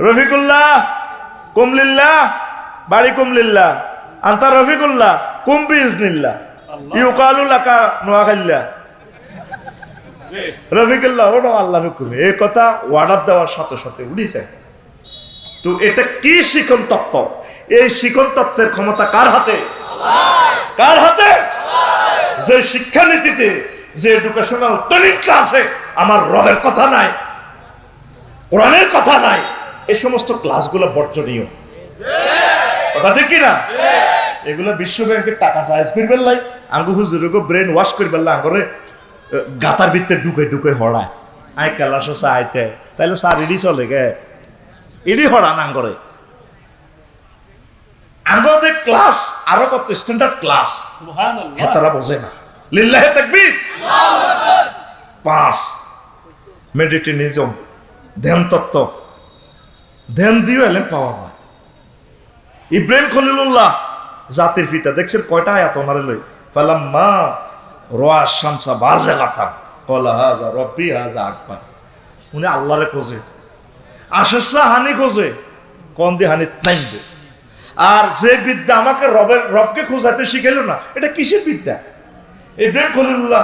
রফিকুল্লাহ কুমলিল্লাহ, বাড়ি কুমলিল্লাহ, আন্তা রফিকুল্লাহ কুম বিইজনিল্লাহ, ইউকালু লাকা নোয়াখাইল্লা। রফিকুল্লাহ ওটা আল্লাহর হুকুমে, এই কথা অর্ডার দেওয়ার সাথে সাথে উড়ে যায়। তো এটা কি শিখন তত্ত্ব? এই শিখন তত্ত্বের ক্ষমতা কার হাতে? কার হাতে? যে শিক্ষানীতিতে, যে এডুকেশনাল ট্রেনিং ক্লাসে আমার রবের কথা নাই, কোরআনের কথা নাই, এই সমস্ত ক্লাসগুলো বর্জনীয়। কথা ঠিক কিনা? এগুলো বিশ্ব ব্যাংকের টাকা সাইজ করবেন লাই, আঙ্গু হুজুরকে ব্রেন ওয়াশ করবেন লাই, আঙ্গরে গাতার ভিতরে ঢুকে ঢুকে হড়ায় আই ক্লাস আইতে, তাইলে স্যার ইডি চলে গে, ইডি হড়ান আঙ্গরে। আঙ্গতে ক্লাস আরো কত স্ট্যান্ডার্ড ক্লাস হেতারা বোঝে না। লিল্লাহে তাকবীর। 5 মেডিটেশন, ধ্যান তত্ত্ব, ধ্যান দিও এলেম পাওয়া যায়। ইব্রাহিম খলিলুল্লাহ জাতির পিতা, দেখছেন কয়টা আয়াত ওনারে লই? ফালাম্মা রাআ শামসা বাযিগাতান ক্বালা হাযা রাব্বি হাযা আকবার। উনি আল্লাহরে খোঁজে, আশাসা হানি খোঁজে, কোন দি হানি নাইবে। আর যে বিদ্যা আমাকে রবকে খোঁজাতে শিখাইল না, এটা কিসের বিদ্যা? ইব্রাহিম খলিলুল্লাহ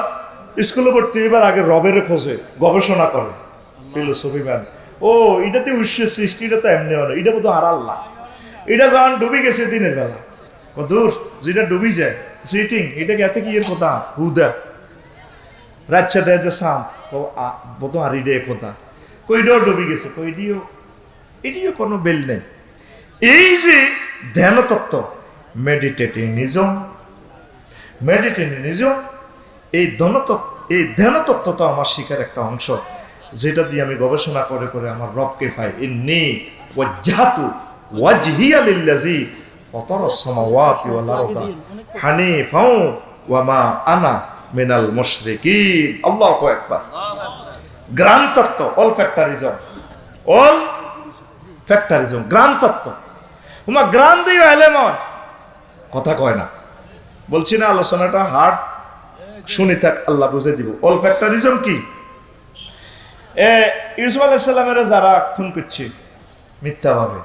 স্কুলে ভর্তি এবার আগে রবের খোঁজে, গবেষণা করে, ফিলোসফি ম্যান। ও এটাতে উৎসের সৃষ্টি, এটা তো এমনি হলো, এটা বোধ আর আল্লাহ। এটা যখন ডুবি গেছে দিনের বেলা, দূর যেটা ডুবি যায় সিটিং, এটাকে এত কি এর কথা হুদা রাচ্চা দেয় সাম বোধ আর ইডে কথা কইটাও ডুবি গেছে, এটিও কোনো বেল নেই। এই যে ধ্যান তত্ত্ব, মেডিটেটিনিজম, এই ধ্যান তত্ত্ব তো আমার শিখার একটা অংশ, যেটা দিয়ে আমি গবেষণা করে করে আমার রবকে পাই। ইন্নী ওয়াজ্জাহতু ওয়াজহিয়া লিল্লাযী ফাতারাস সামাওয়াতি ওয়াল আরদা হানিফাও ওয়া মা আনা মিনাল মুশরিকিন। আল্লাহু আকবার। গ্রাম তত্ত্ব, অল ফ্যাক্টরিজম, গ্রাম তত্ত্ব। উমা গ্রাম দিয়ে এলেম কথা কয় না, বলছি না আলোচনাটা হার্ড, শুনি থাক, আল্লাহ বুঝে দিব। অল ফ্যাক্টরিজম কি? ইউসুফ আলাইহিস সালামের যারা খুন করছে মিথ্যাভাবে,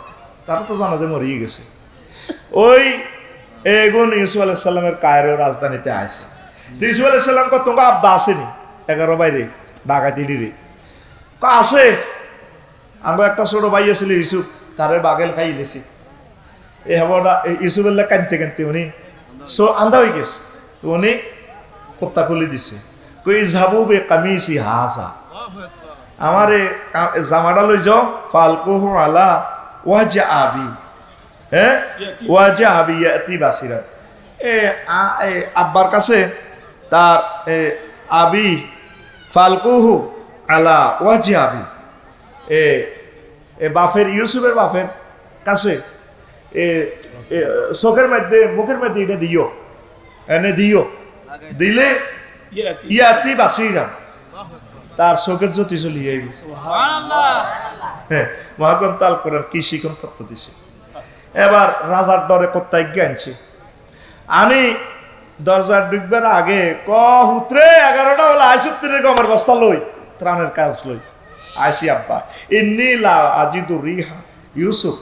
তারা তো জানা যে মরিয়ে গেছে। ওই এগুন ইউসুফ আলাইহিস সালামের কায়রো রাজধানীতে আসে। তো ইউসুফ আলাইহিস সালাম কত তোমার আব্বা আসেনি 11 বাইরে ডাকাতি দিদি আছে। আমরা একটা ছোট ভাই ছিল ইউসুফ, তারে বাগেল খাই গেছি। এই হবটা ইউসুফের কানতে কানতে উনি আন্ধা হয়ে গেছে। তো উনি কোত্তা খুলে দিছে, কই যাবো বে কামিসি হাজা, আমার জামাটা লই যাও, ফালকুহু আলা ওয়াজা আবি, হ্যাঁ ওয়াজা আবি ইয়াতি বাসিরা। আব্বার কাছে তার আবি ফালকুহু আলা ওয়াজা আবি, বাফের ইউসুফের বাফের কাছে চোখের মধ্যে মুখের মধ্যে এটা দিও, এনে দিও, দিলে ইয়াতি বাসিরা, তার চোখের জ্যোতি চলিয়ে আইব। হ্যাঁ, মহাগ্রন্থ তাল করার কি শিখন তত্ত্ব দিছে। এবার রাজার ডরে কোত্তায় আনছে, আনি দরজার ঢুকবার আগে হুতরে 11টা হলো আইসুত্তিরে গমের বস্তা লই, ত্রাণের কাজ লই আইসি আব্বা, ইন্নী লা আজিদু রিহা ইউসুফ।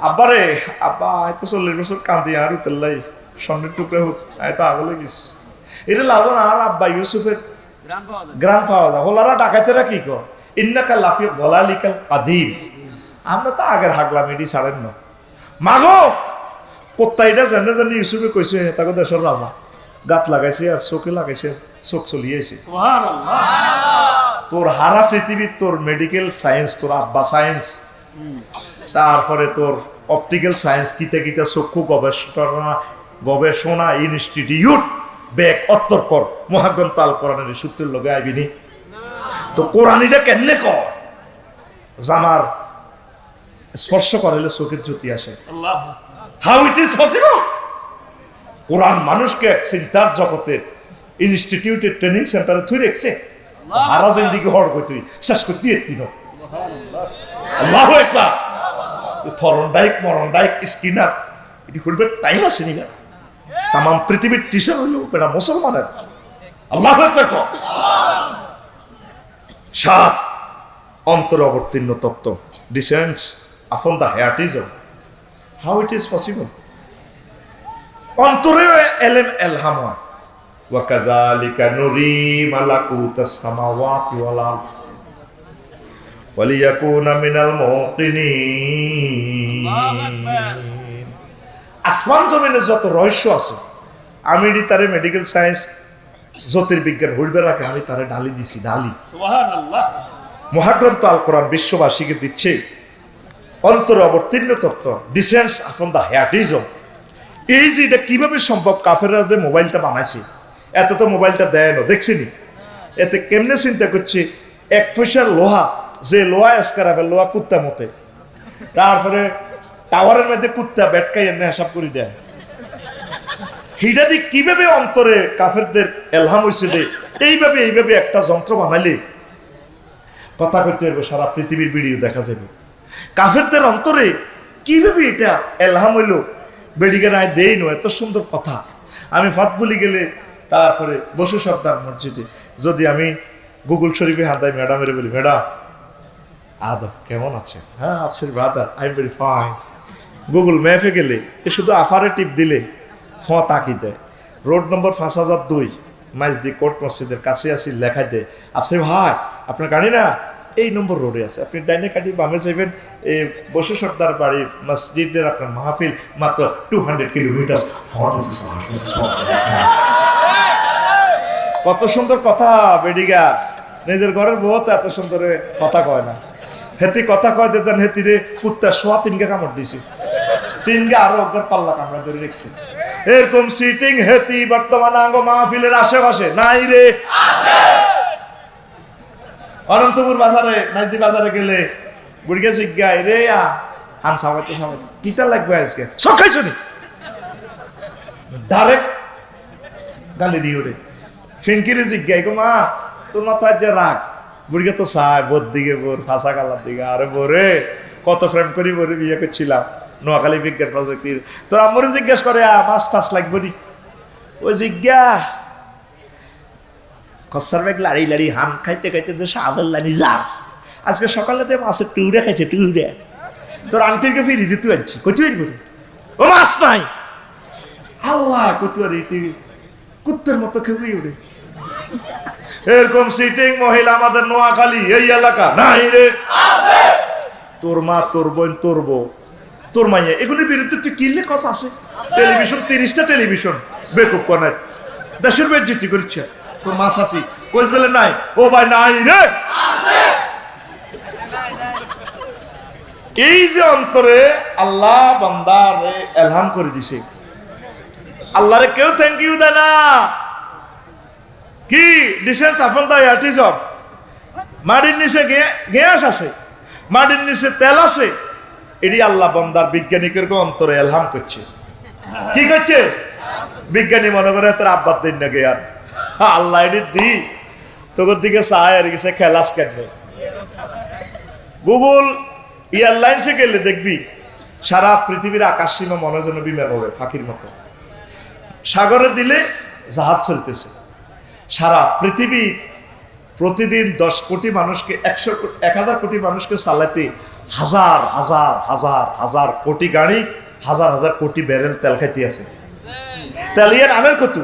আব্বারে আব্বা হয়তো 40 বছর কান্দি আর উতেল্লাই স্বর্ণের টুকরা হোক, হয়তো আগলে গেছে। এটা লাজন আর আব্বা ইউসুফের গ্রাম পাওয়া যায়। হোলারা ডাকাতেরা কি কর, ইন্নাকা লাফি গলালিকাল আদিম। আমরা তো আগের হাগলাম, এটি ছাড়েন না। মাগো কোত্তাইটা জানে জানি ইউসুফে কইছে তাকে দেশের রাজা, গাত লাগাইছে আর চোখে লাগাইছে, চোখ চলিয়েছে। তোর হারা পৃথিবী, তোর মেডিকেল সায়েন্স, তোর আব্বা সায়েন্স, তারপরে তোর অপটিক্যাল সায়েন্স, কিতা চক্ষু গবেষণা ইনস্টিটিউট ব্যাক অত্তর কর, মহাগ্রন্থ আল কোরআনের সূত্রের লগে আইবিনি। তো কোরআনিটা কেমনে কর, জামার স্পর্শ করাইলে চোখের জ্যোতি আসে। How it is possible? কোরআন মানুষকে এক চিন্তার জগতের ইনস্টিটিউটের ট্রেনিং সেন্টারে থুই রেখেছে। হারা জিন্দিগি হড় কই তুই শেষ করতে এতি না। আল্লাহু আকবার। থরনডাইক মরনডাইক স্কিনার এটি করবে টাইম আছে নি? তাম পৃথিবীর টিচার হইল এটা মুসলমানের। আল্লাহু আকবার। 7 অন্তরে অবতীর্ণ তত্ত্ব descends upon the heartism. How it is possible? অন্তরে এলেম এলহাম হয়। ওয়াকাযালিকা নুরি মালাকুতাস সামাওয়াতি ওয়াল আরদ ওয়ালিয়াকুনা মিনাল মুকিনিন। আসমান জমিনে যত রহস্য আছে আমি তারে মেডিকেল সায়েন্স জ্যোতির্বিজ্ঞান হইবে রাখে আমি তারে ঢালি দিছি, ঢালি। সুবহানাল্লাহ। মহাগ্রন্থ আল কোরআন বিশ্ববাসীকে দিচ্ছে অন্তরে অবতীর্ণ তত্ত্ব ডিসেন্স আপন দ্য হ্যাটিজম। এই যে এটা কিভাবে সম্ভব? কাফেররা যে মোবাইলটা বানাইছে, এত তো মোবাইলটা দেয় না, দেখছিনি? এতে কেমনে চিন্তা করছে, 1 পয়সার লোহা, যে লোহা এসকারাবে লোহা কুত্তা মতে, তারপরে টাওয়ারের মধ্যে কুত্তা বেটকাই এনে হিসাব করে দেয়। হিডা দিয়ে কিভাবে অন্তরে কাফেরদের এলহাম হয়েছে যে এইভাবে একটা যন্ত্র বানাইলে কথা করতে পারবে, সারা পৃথিবীর ভিডিও দেখা যাবে। কাফেরদের অন্তরে কিভাবে এটা এলহাম হইল, বেডিকে রায় দেই নো, এত সুন্দর কথা। আমি ফাত বলি গেলে তারপরে বসু সর্দার মসজিদে যদি আমি গুগল শরীফে হাতাই ম্যাডামের বলি, ম্যাডাম আদব কেমন আছে? হ্যাঁ Afser brother I am very fine. Google ম্যাপে গেলে এ শুধু আফারে টিপ দিলে তাকি দেয়, রোড নম্বর 5002 মাইজদি কোর্ট মসজিদের কাছে আসি লেখাই দেয়, আফসের ভাই আপনার গাড়ি না এই নম্বর রোডে আছে, আপনি ডাইনে কাটি বামে যাবেন, এই বসু সর্দার বাড়ি মসজিদের আপনার মাহফিল মাত্র 200 কিলোমিটার। কত সুন্দর কথা বেডিগা, নিজের ঘরের বউ তো এত সুন্দর কথা কয় না। হেতি কথা কয় দেন হেতিরে কুত্তা 3.5 কামড় দিছি, 3 আরো একবার পাল্লা কামড়া ধরে রেখেছি। এরকম সিটিং হেতি বর্তমান আঙ্গ মাহফিলের আশেপাশে নাই রে। অনন্তপুর বাজারে নাইজি বাজারে গেলে বুড়িকে জিজ্ঞায় রে হান সামাইতে কিতা লাগবে আজকে সকাইছো নি, ডাইরেক্ট গালি দিয়ে ওরে। ফিনকিরে জিজ্ঞাই গো মা তোর মাথায় যে রাগ, বুড়িকে তো চায় বোর দিকে বোর ফাঁসা কালার দিকে, আরে বোরে কত ফ্রেন্ড করি বোরে বিয়ে করছিলাম নোয়াখালী বিজ্ঞান প্রযুক্তির, তোর আম্মুরে জিজ্ঞাসা করে মাছ টাছ লাগবে নি, ওই জিজ্ঞা খসার ব্যাগ লাড়ি হাম খাইতে যে সাবেল লানি যা আজকে সকালেতে মাছের টুইরা খাইছে, টুইরা তোর আন্টিকে ফিরি যে তুই আনছি কচুয়ারি করে ও মাছ নাই, আল্লাহ কচুয়ারি তুই কুত্তের মতো খেয়ে উঠে। এরকম সিটিং মহিলা আমাদের নোয়াখালী এই এলাকা নাই রে। তোর মা তোর বোন তোর বউ তোর মাইয়া এগুলির বিরুদ্ধে তুই কিনলে কস আছে? টেলিভিশন 30টা টেলিভিশন বেকুব কনার দেশের বেজ্জতি করছে, তোর মাছ আছি কোচ বেলে নাই, ও ভাই নাই রে। এই যে অন্তরে আল্লাহ বান্দারে এলহাম করে দিছে, আল্লাহরে কেউ থ্যাংক ইউ দেয় না। কি ডিসেন্স আপন দা আর্টিজম, মাটির নিচে গ্যাস আছে, মাটির নিচে তেল আছে, এটি আল্লাহ বান্দার বিজ্ঞানিকের অন্তরে এলহাম করছে। কি করছে? বিজ্ঞানী মনে করে তোর আব্বার দিন না গে আর আল্লাহ এটি দি তোর দিকে চায় আর গেছে খেলাস কেন। গুগল এয়ারলাইন্সে গেলে দেখবি সারা পৃথিবীর আকাশ সীমা মনে যেন বিমান হবে ফাঁকির মতো, সাগরে দিলে জাহাজ চলতেছে। সারা পৃথিবী প্রতিদিন 10 কোটি মানুষকে 1000 কোটি মানুষকে চালাতে হাজার হাজার হাজার হাজার কোটি গাড়ি, হাজার হাজার কোটি ব্যারেল তেল খাইতে আছে। তেল ইয়ার আমের কত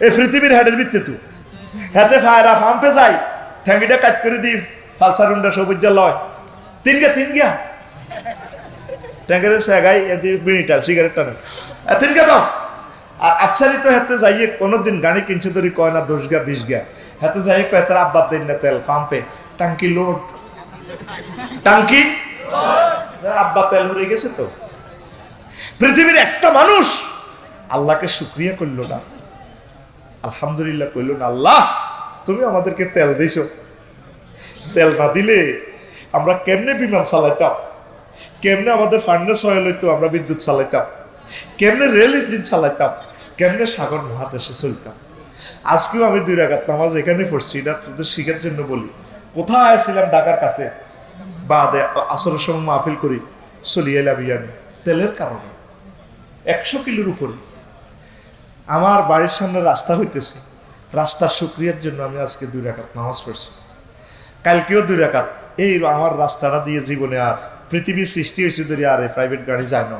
এই পৃথিবীর হেডের ভিত্তি তু হাতে ফায়রা ফাম্পে যাই ঠ্যাঙ্গিটা কাট করে দি ফালসারুন্ডা সবুজ লয় তিন গিয়া ট্যাঙ্গের সেগাই মিনিটার সিগারেট টানে তিন গা দাও। আর আফসারি তো হাতে যাইয়ে কোনোদিন গাড়ি কিনছে ধরি কয় না 10 গা 20 গা, হাতে যাই কয় তার আব্বার দিন না তেল পাম্পে টাঙ্কি লোড, টাঙ্কি আব্বা তেল হয়ে গেছে। তো পৃথিবীর একটা মানুষ আল্লাহকে শুকরিয়া করলো না, আলহামদুলিল্লাহ কইলো না, আল্লাহ তুমি আমাদেরকে তেল দিছো, তেল না দিলে আমরা কেমনে বিমান চালাইতাম, কেমনে আমাদের ফান্ডে সহায় লইতো আমরা বিদ্যুৎ চালাইতাম, কেমনে রেল ইঞ্জিন চালাইতাম, কেমনে সাগর মহাদেশে চলতাম। আজকেও আমি 2 রাকাত নামাজ এখানে পড়ছি, এটা তোদের শিখার জন্য বলি। কোথায় ছিলাম? ঢাকার কাছে, বাদে আসরের সময় মাহফিল করি, চলিয়ে এলাম ইয়ানি তেলের কারণে 100 কিলোর উপরে। আমার বাড়ির সামনে রাস্তা হইতেছে, রাস্তার শুকরিয়ার জন্য আমি আজকে 2 রাকাত নামাজ পড়ছি, কালকেও 2 রাকাত এই আমার রাস্তাটা দিয়ে জীবনে আর পৃথিবীর সৃষ্টি হয়েছে ধরে আর প্রাইভেট গাড়ি যায় না।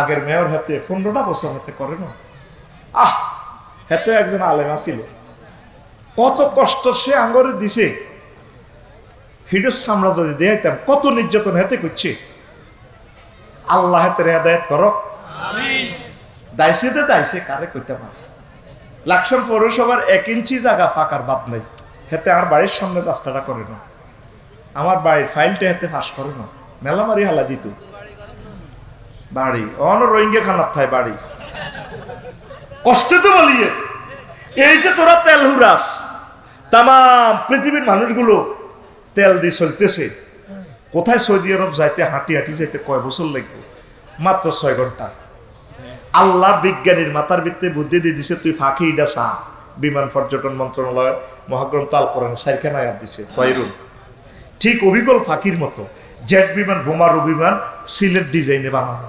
আগের মেয়র হাতে 15টা বছর হাতে করে না। হাতে একজন আলেমা ছিল, কত কষ্ট সে আঙ্গরে দিছে, হিডের সামরা যদি দেখাইতাম কত নির্যাতন হাতে করছে। আল্লাহ হাতের হেদায়েত করো, দাইছে দে দাইছে কারে কইতে পারে। লাকসাম পৌরসভার 1 ইঞ্চি জায়গা ফাঁকার বাদ নাই, হেতে আমার বাড়ির সামনে রাস্তাটা করে না, আমার বাড়ির ফাইলটা হেতে ফাঁস করে না, মেলামারি হালা দিত বাড়ি অন রোহিঙ্গা খানার থাই বাড়ি। কষ্ট তো বলিয়ে এই যে তোরা তেল হুরাস, তাম পৃথিবীর মানুষগুলো তেল দিয়ে চলতেছে, কোথায় সৌদি আরব যাইতে হাঁটি হাঁটি যাইতে কয় বছর লাগবে? মাত্র 6 ঘন্টা। আল্লাহ বিজ্ঞানীর মাথার ভিত্তিতে বুদ্ধি দিয়ে দিছে, তুই ফাঁকি ইডা চা। বিমান পর্যটন মন্ত্রণালয় মহাগ্রন্থ আল কোরআন 4খানা আয়াত দিছে তৈরুন, ঠিক অবিকল ফাঁকির মতো জেট বিমান, বোমারু বিমান সিলেট ডিজাইনে বানানো।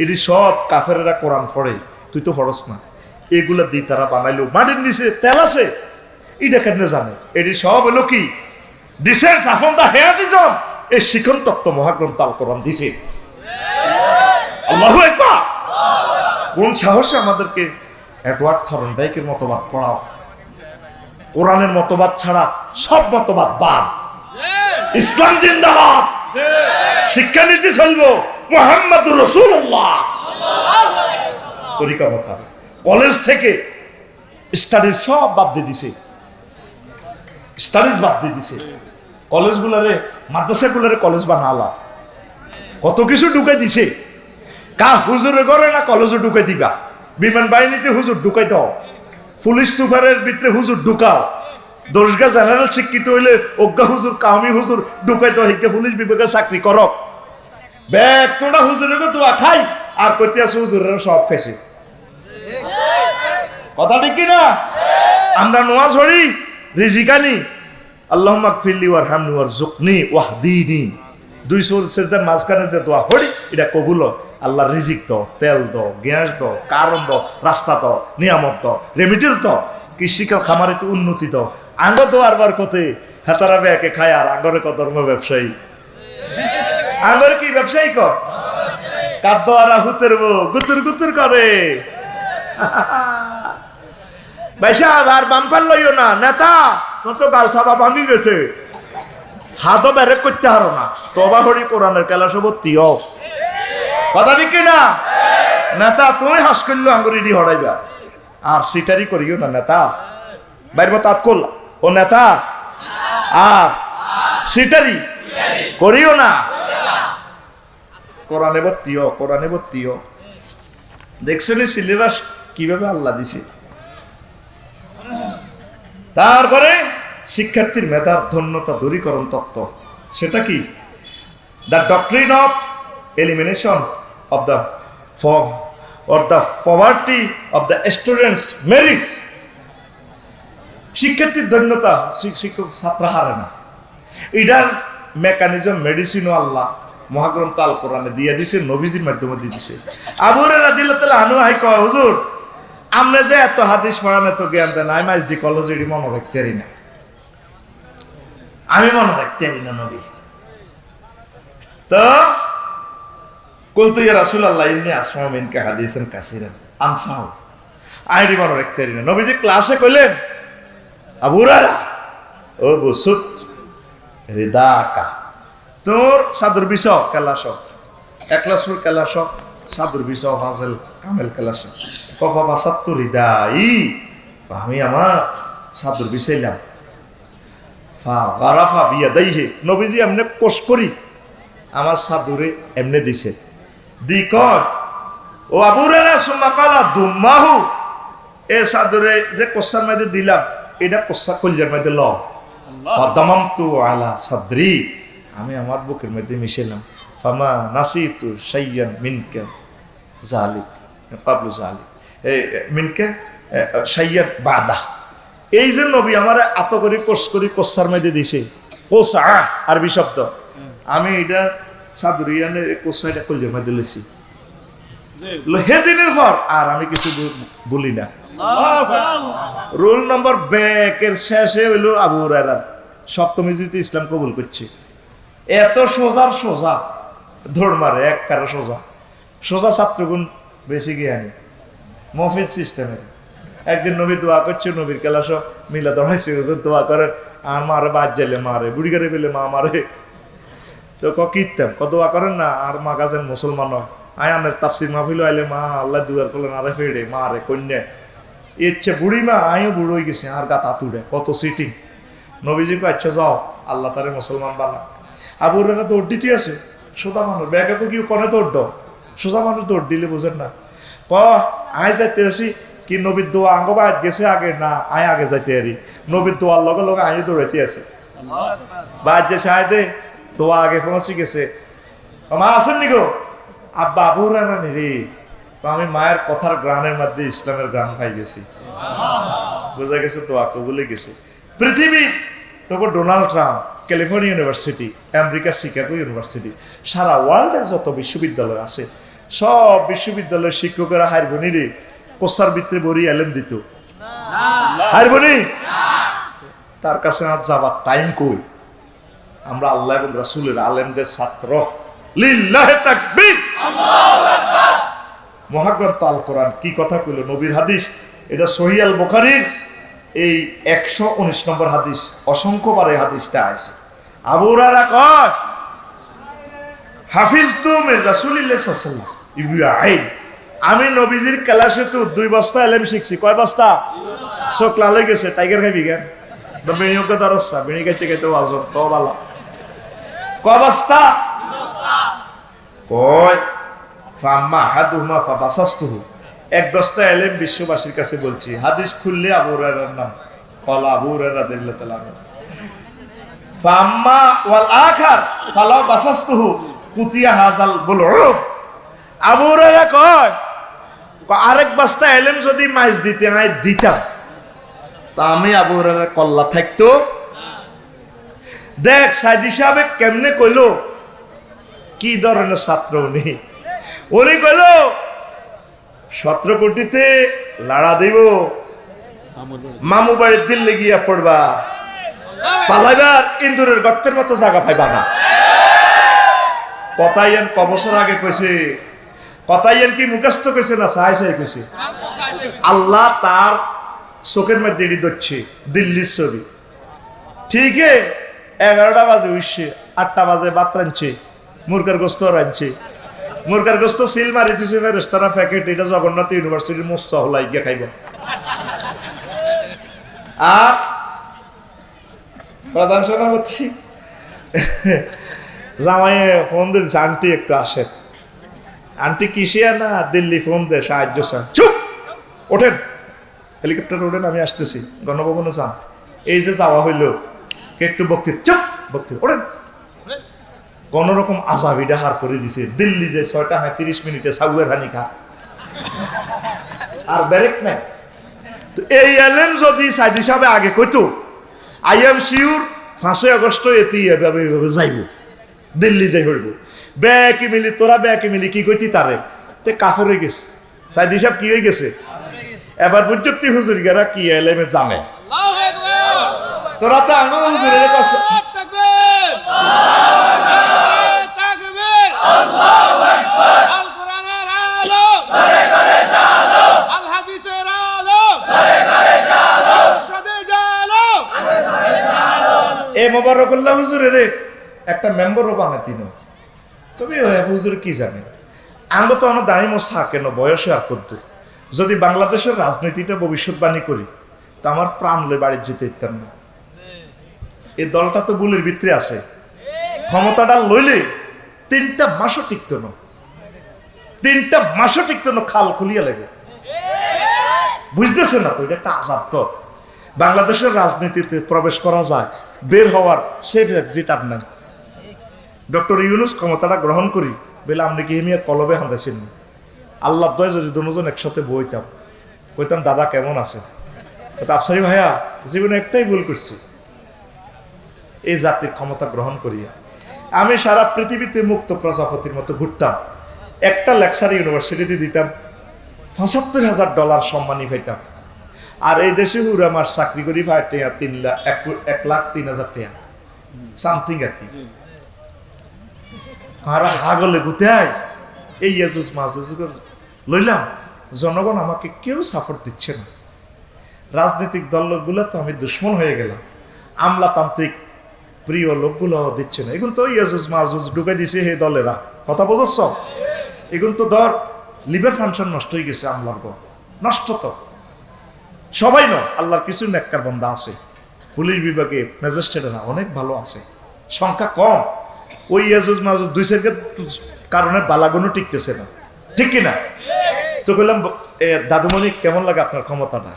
এটি সব কাফেরেরা কোরআন পড়ে, তুই তো পড়স না। এগুলা দিয়ে তারা বানাইলো, মাটির নিচে তেল আছে, এটা কেন জানে? এটি সব হলো কি ডিসেন্স আপন দা হেয়াটিজম, এই শিখন তত্ত্ব মহাগ্রন্থ আল কোরআন দিছে। আল্লাহু আকবার। কোন সাহসে আমাদেরকে এডওয়ার্ড থর্নডাইকের মতবাদ পড়াও? কোরআনের মতবাদ ছাড়া সব মতবাদ বাদ। ইসলাম জিন্দাবাদ, শিক্ষানীতি চলবো মুহাম্মদুর রাসূলুল্লাহ তরিকা মত। কলেজ থেকে স্টাডিজ সব বাদ দিয়ে দিছে, স্টাডিজ বাদ দিয়ে দিছে। কলেজগুলারে, মাদ্রাসাগুলারে কলেজ বানালা, কত কিছু ঢুকাই দিছে। কা হুজুরে করে না কলেজে ঢুকাই দিবা, বিমান বাহিনীতে হুজুর ঢুকাই দাও, পুলিশ সুপারের ভিতরে হুজুর ঢুকাও, দর্শগা জেনারেল শিক্ষিত হইলে অজ্ঞা হুজুর কামি হুজুর ঢুকাই দাও, হিকে পুলিশ বিভাগে চাকরি করো। ব্যাগ তোমরা হুজুরের দোয়া খাই আর কইতে আছে হুজুরের সব খাইছে। কথা ঠিক কিনা? আমরা নোয়াজ হরি রিজিকানি আল্লাহুম্মা গফিরলি ওয়ারহামনি ওয়ারযুকনি ওয়াহদিনি, 2 সেজদার মাঝখানে যে দোয়া হরি এটা কবুল। আল্লাহ রিজিক দাও, তেল দাও, গ্যাস দাও, কারণ দাও, রাস্তা দাও, নিয়ামত দাও, রেমিটেন্স দাও, কৃষিকাল খামারিতে উন্নতি দাও। আঙ্গ দোয়ার বার কতে হেতারা ব্যাকে খায় আর আঙ্গরে ক ধর্ম ব্যবসায়ী। আঙ্গরে কি ব্যবসায়ী ক কাদ্দ আর হুতের গুতুর গুতুর করে। ভাইসা আর বাম্পার লইও না নেতা, তোর তো গাল ছাপা ভাঙি গেছে, হাতও ব্যারেক করতে হারো না। তবা হরি কোরআনের কেলা সবত্তিও। কথা ঠিক কিনা? নেতা তুমি হাস করলো আঙ্গুরি হড়াইবা আর সিটারি করিও না নেতা, বাইর তাৎ করল ও নেতা আর সিটারি করিও না। কোরআনে ভর্তিও, কোরআনে ভর্তিও। দেখছেন সিলেবাস কিভাবে আল্লাহ দিছে। তারপরে শিক্ষার্থীর মেধার ধন্যতা দূরীকরণ তত্ত্ব, সেটা কি? The doctrine of elimination of the form or the poverty of the students merits। শিক্ষার্থীর ধন্যতা শিক্ষক ছাত্র হারে না, এটার মেকানিজম মেডিসিনও আল্লাহ মহাগ্রন্থ আল কোরআনে দিয়ে দিছে, নবীজির মাধ্যমে দিয়ে দিছে। আবু হুরায়রা রাদিয়াল্লাহু তাআলা আনহু হাই কয়, হুজুর আমরা যে এত হাদিস পড়ান, এত জ্ঞান দেন, আমি আজ দি কলেজে মনে রাখতে পারি না, আমি মনে রাখতে পারি না নবী। তো কলতু ইয়া রাসূলুল্লাহ ইন্নী আসমাউ মিনকা হাদিসান কাসীরান আনসাউ, আইরি মনে রাখতে পারি না। নবীজি ক্লাসে কইলেন, আবু হুরায়রা ও বুসুত রিদাকা, তোর সাদর বিষয় কেলাস, একলাসপুর কেলাস, সাদর বিষয় হাজেল কামেল কেলাস, কফা বাসাত্তু রিদাই, আমি আমার সাদর বিষয়লাম। ফা গারাফা বিয়াদাইহি, নবীজি এমনে কোষ করি আমার সাদরে এমনে দিছে, দি কয় ও আবু হুরায়রা সুম্মা কালা দুম্মাহু, এ সাদরে যে কোষার মধ্যে দিলাম এটা কোষা কলজার মধ্যে ল, দামামতু আলা সাদরি, আমি আমার বুকের মধ্যে মিশালাম। ফামা নাসিতু শাইয়ান মিনকা জালিক ক্বাবলু জালিক, এই মিনকা শাইয়ান বাদা। এই যে নবী আমার আত করি কোষ করি কোষার মধ্যে দিছে, কোষা আরবি শব্দ, আমি এটা সাদরিয়ানের কোষাটা কলজার মধ্যে লেছি, হেদিনের পর আর আমি কিছু বলি না। রোল নম্বর ব্যাকের শেষে হইল আবু হুরায়রা সপ্তম হিজরিতে ইসলাম কবুল করছে। এত সোজার সোজা দৌড় মারে, এক কারো সোজা সোজা ছাত্রগুণ বেশি জ্ঞানী মফিজ সিস্টেমের। একদিন নবী দোয়া করছে, নবীর ক্লাস মিলা দৌড়াইছে, দোয়া করেন আর মারে বাদ যাইলে মারে, বুড়ি গাড়ি পেলে মা মারে। তো কিতাম দোয়া করেন না আর মা গাছেন মুসলমান হয়। আয় আনের তাফসির মাহফিল আইলে মা আল্লাহ দুয়ার করলেন আরে ফেড়ে মা রে কন্যা ইচ্ছে বুড়ি মা আমিও বুড়ো হয়ে গেছি আর গা তাতুড়ে কত সিটিং। নবীজিকে আচ্ছা যাও আল্লাহ তারে মুসলমান বানা। আবু হুরায়রা দৌড় দিতে আছে, সোজা মানুষ ব্যাগে কি কনে দৌড় দাও, সোজা মানুষ দৌড় দিলে বুঝেন না। আয় যাইতে আসি কি নবীর দোয়া আঙ্গ বাদ গেছে আগে না আয় আগে যাইতে আরি, নবীর দোয়ার লগে লগে আয় দৌড়াইতে আছে বাদ গেছে আয় দে দোয়া আগে পৌঁছে গেছে। মা আসেন নি গো, আব্বা আবু হুরায়রা নি রে। আমি মায়ের কথার গ্রানের মধ্যে ইসলামের গ্রান পাই গেছি, বোঝা গেছে দোয়া কবুলে গেছে। পৃথিবী তখন Donald Trump, California University, America Chicago University, সারা ওয়ার্ল্ডের যত বিশ্ববিদ্যালয় আছে সব বিশ্ববিদ্যালয়ের শিক্ষকেরা হারবনি রে কোসার ভিতরে বড়ি এলেম দিত, হারবনি তার কাছে আর যাবার টাইম কই। আমরা আল্লাহ এবং রাসূলের আলেমদের ছাত্র, লিল্লাহি তাকবীর, আল্লাহু আকবার। মহাগ্রন্থ আল কোরআন কি কথা কইল, নবীর হাদিস, এটা সহিহ আল বুখারীর এই 119 নম্বর হাদিস, অসংখ্যবার এই হাদিসটা আছে। আবু হুরায়রা কয় হাফিজতু মিন রাসূলিল্লাহ সাল্লাল্লাহু আলাইহি ওয়াসাল্লাম ইব্রাহিম, আমি নবীজির ক্লাসে তো 2 বস্তা এলেম শিখছি। কয় বস্তা? সব ক্লালে গেছে টাইগার খাবি কেন বিনিয়োগ দরসা বিনি গাইতে গাইতে ওয়াজন তো ভালো। কয় বস্তা? কয় ফাম্মা হাদুমা ফাবাসাসতুহু, এক বস্তা এলেম বিশ্ববাসীর কাছে বলছি। হাদিস খুললে আবু হুরায়রার নাম, কলা আবু হুরায়রা রাদিয়াল্লাহু তাআলা। ফাম্মা ওয়াল আখার ফালাউ বাসাসতুহু কুতিয়া হাযাল বুলউব, আবু হুরায়রা কয় আরেক বস্তা এলেম যদি মাইজ দিতে হয় দিতাম, তা আমি আবু হুরায়রার কল্লা থাকতো। দেখ সাইদি সাহেব কেমনে কইলো, কি ধরনের ছাত্র উনি। উনি কইল 17 কোটিতে লাড়া দিব, মামু বাড়ির দিল্লি গিয়া পড়বা, পালাইবার ইন্দুরের গর্তের মতো জায়গা পাইবা না। কথাইয়েন ক বছর আগে কইছে, কথাইয়েন কি মুখস্থ কইছে না সাই সাই কইছে। আল্লাহ তার চোখের মধ্যে এটি ধরছে দিল্লির ছবি। ঠিক 11টা বাজে উঠছে, 8টা বাজে ভাত রাঁধছে, মুরগার গোস্ত রাঁধছে, মুরগার গোস্ত সিল মারি দিছে রেস্তোরাঁ প্যাকেট, এটা জগন্নাথ ইউনিভার্সিটির মোচ্ছা হলাই গিয়ে খাইব। আর প্রধান সভাপতি জামাইয়ে ফোন দিচ্ছে আন্টি একটু আসেন। আন্টি কিসিয়া না দিল্লি ফোন দে সাহায্য চান। চুপ, ওঠেন হেলিকপ্টার ওঠেন, আমি আসতেছি গণভবনে যান। এই যে যাওয়া হইল একটু বক্তৃতা, চুপ বক্তৃতা ওঠেন। কোন রকম আজাবিটা হার করে দিছে। দিল্লি যে 6:30 মিনিটে সাউয়ের হানি খা আর ব্রেক নাই। তো এই এলেম যদি সাইদি সাহেব আগে কইতো, আই এম শিওর 5 আগস্ট এতে এভাবে যাইব, দিল্লি যাই হইব। ব্যাকি মিলি তোরা ব্যাকি মিলি কি কইতি তারে তে কাফের হয়ে গেছে। সাইদি সাহেব কি হয়ে গেছে এবার বুঝতি হুজুর গেরা কি এলেমে জানে। তোরা তো আঙ্গুল হুজুরের কাছে মোবারকুল্লাহ হুজুরের একটা মেম্বারও বানাতি না। তবে হুজুর কি জানে, আঙ্গ তো আমার দাঁড়িয়ে মশা কেন বয়সে আর করত। যদি বাংলাদেশের রাজনীতিটা ভবিষ্যৎবাণী করি তো আমার প্রাণ লয়ে বাড়ি যেতে ইত্যার না। এই দলটা তো বুলের ভিতরে আছে, ক্ষমতাটা লইলে 3টা মাসও টিকত না, 3টা মাসও টিকত না, খাল খুলিয়া লাগে। বুঝতেছে না তো, এটা একটা আজাব। তো বাংলাদেশের রাজনীতিতে প্রবেশ করা যায়, বের হওয়ার সেফ এক্সিট আর নাই। ডক্টর ইউনূস ক্ষমতাটা গ্রহণ করি বলে আপনি কি হিমিয়া কলবে হাঁদাইছেন। আল্লাহ দয় যদি দুজন একসাথে বইতাম, কইতাম দাদা কেমন আছে, আফসারি ভাইয়া জীবনে একটাই ভুল করছি, এই জাতির ক্ষমতা গ্রহণ করিয়া আমি সারা পৃথিবীতে মুক্ত প্রজাপতির মতো ঘুরতাম। একটা লেকচার ইউনিভার্সিটিতে দিতাম, $৭৫,০০০ সম্মানী পাইতাম। আর এই দেশে হুর আমার চাকরি করি 1,03,000 টাকা। সামথিং আর কি। আর হাগলে গুতাই এই ইয়াজুজ মাজুজ লইলাম, জনগণ আমাকে কেউ সাপোর্ট দিচ্ছে না, রাজনৈতিক দলগুলো তো আমি দুশ্মন হয়ে গেলাম, আমলাতান্ত্রিক প্রিয় লোকগুলো দিচ্ছে না। এখন তো ইয়াজুজ মাজুজ ঢুকে দিছে হে দলেরা, কথা বুঝছ? এখন তো ধর লিভার ফাংশন নষ্ট হয়ে গেছে, আমলার গো নষ্ট তো সবাই নয়, আল্লাহর কিছু নেককার বান্দা আছে, পুলিশ বিভাগে ম্যাজিস্ট্রেটরা অনেক ভালো আছে, সংখ্যা কম। ওই ইয়াজুজ মাজুজ দুই সেকের কারণে বালাগুনো টিকতেছে না, ঠিক কিনা? তো বললাম দাদুমণি কেমন লাগে আপনার ক্ষমতাটা?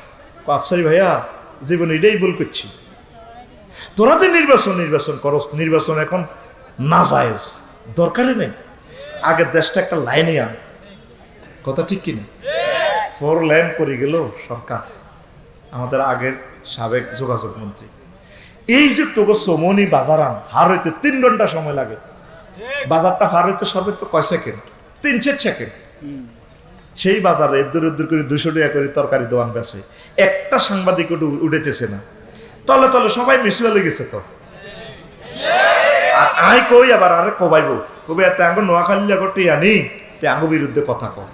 আফসারি ভাইয়া জীবন এটাই ভুল করছি, তোরা তো নির্বাচন করস, নির্বাচন এখন না জায়েজ, দরকারই নেই, আগের দেশটা একটা লাইনে আন, কথা ঠিক কিনা? 4 লেন করে গেল সরকার, আমাদের আগের সাবেক যোগাযোগ মন্ত্রী। এই যে তোকে সমনি বাজার আন হার হইতে 3 ঘন্টা সময় লাগে, বাজারটা পার হইতে সর্বোচ্চ কয় সেকেন্ড? 3-4 সেকেন্ড। সেই বাজারে এদ্দুর করে 200 টাকা করে তরকারি দোয়ান বেছে, একটা সাংবাদিক উঠেতেছে না, তলে তলে সবাই মিসুয়ালে গেছে। তো আই কই আবার আরে কবাইব কবে এত আঙ্গ নোয়াখালী লাগতে আনি তে আঙ্গ বিরুদ্ধে কথা কম।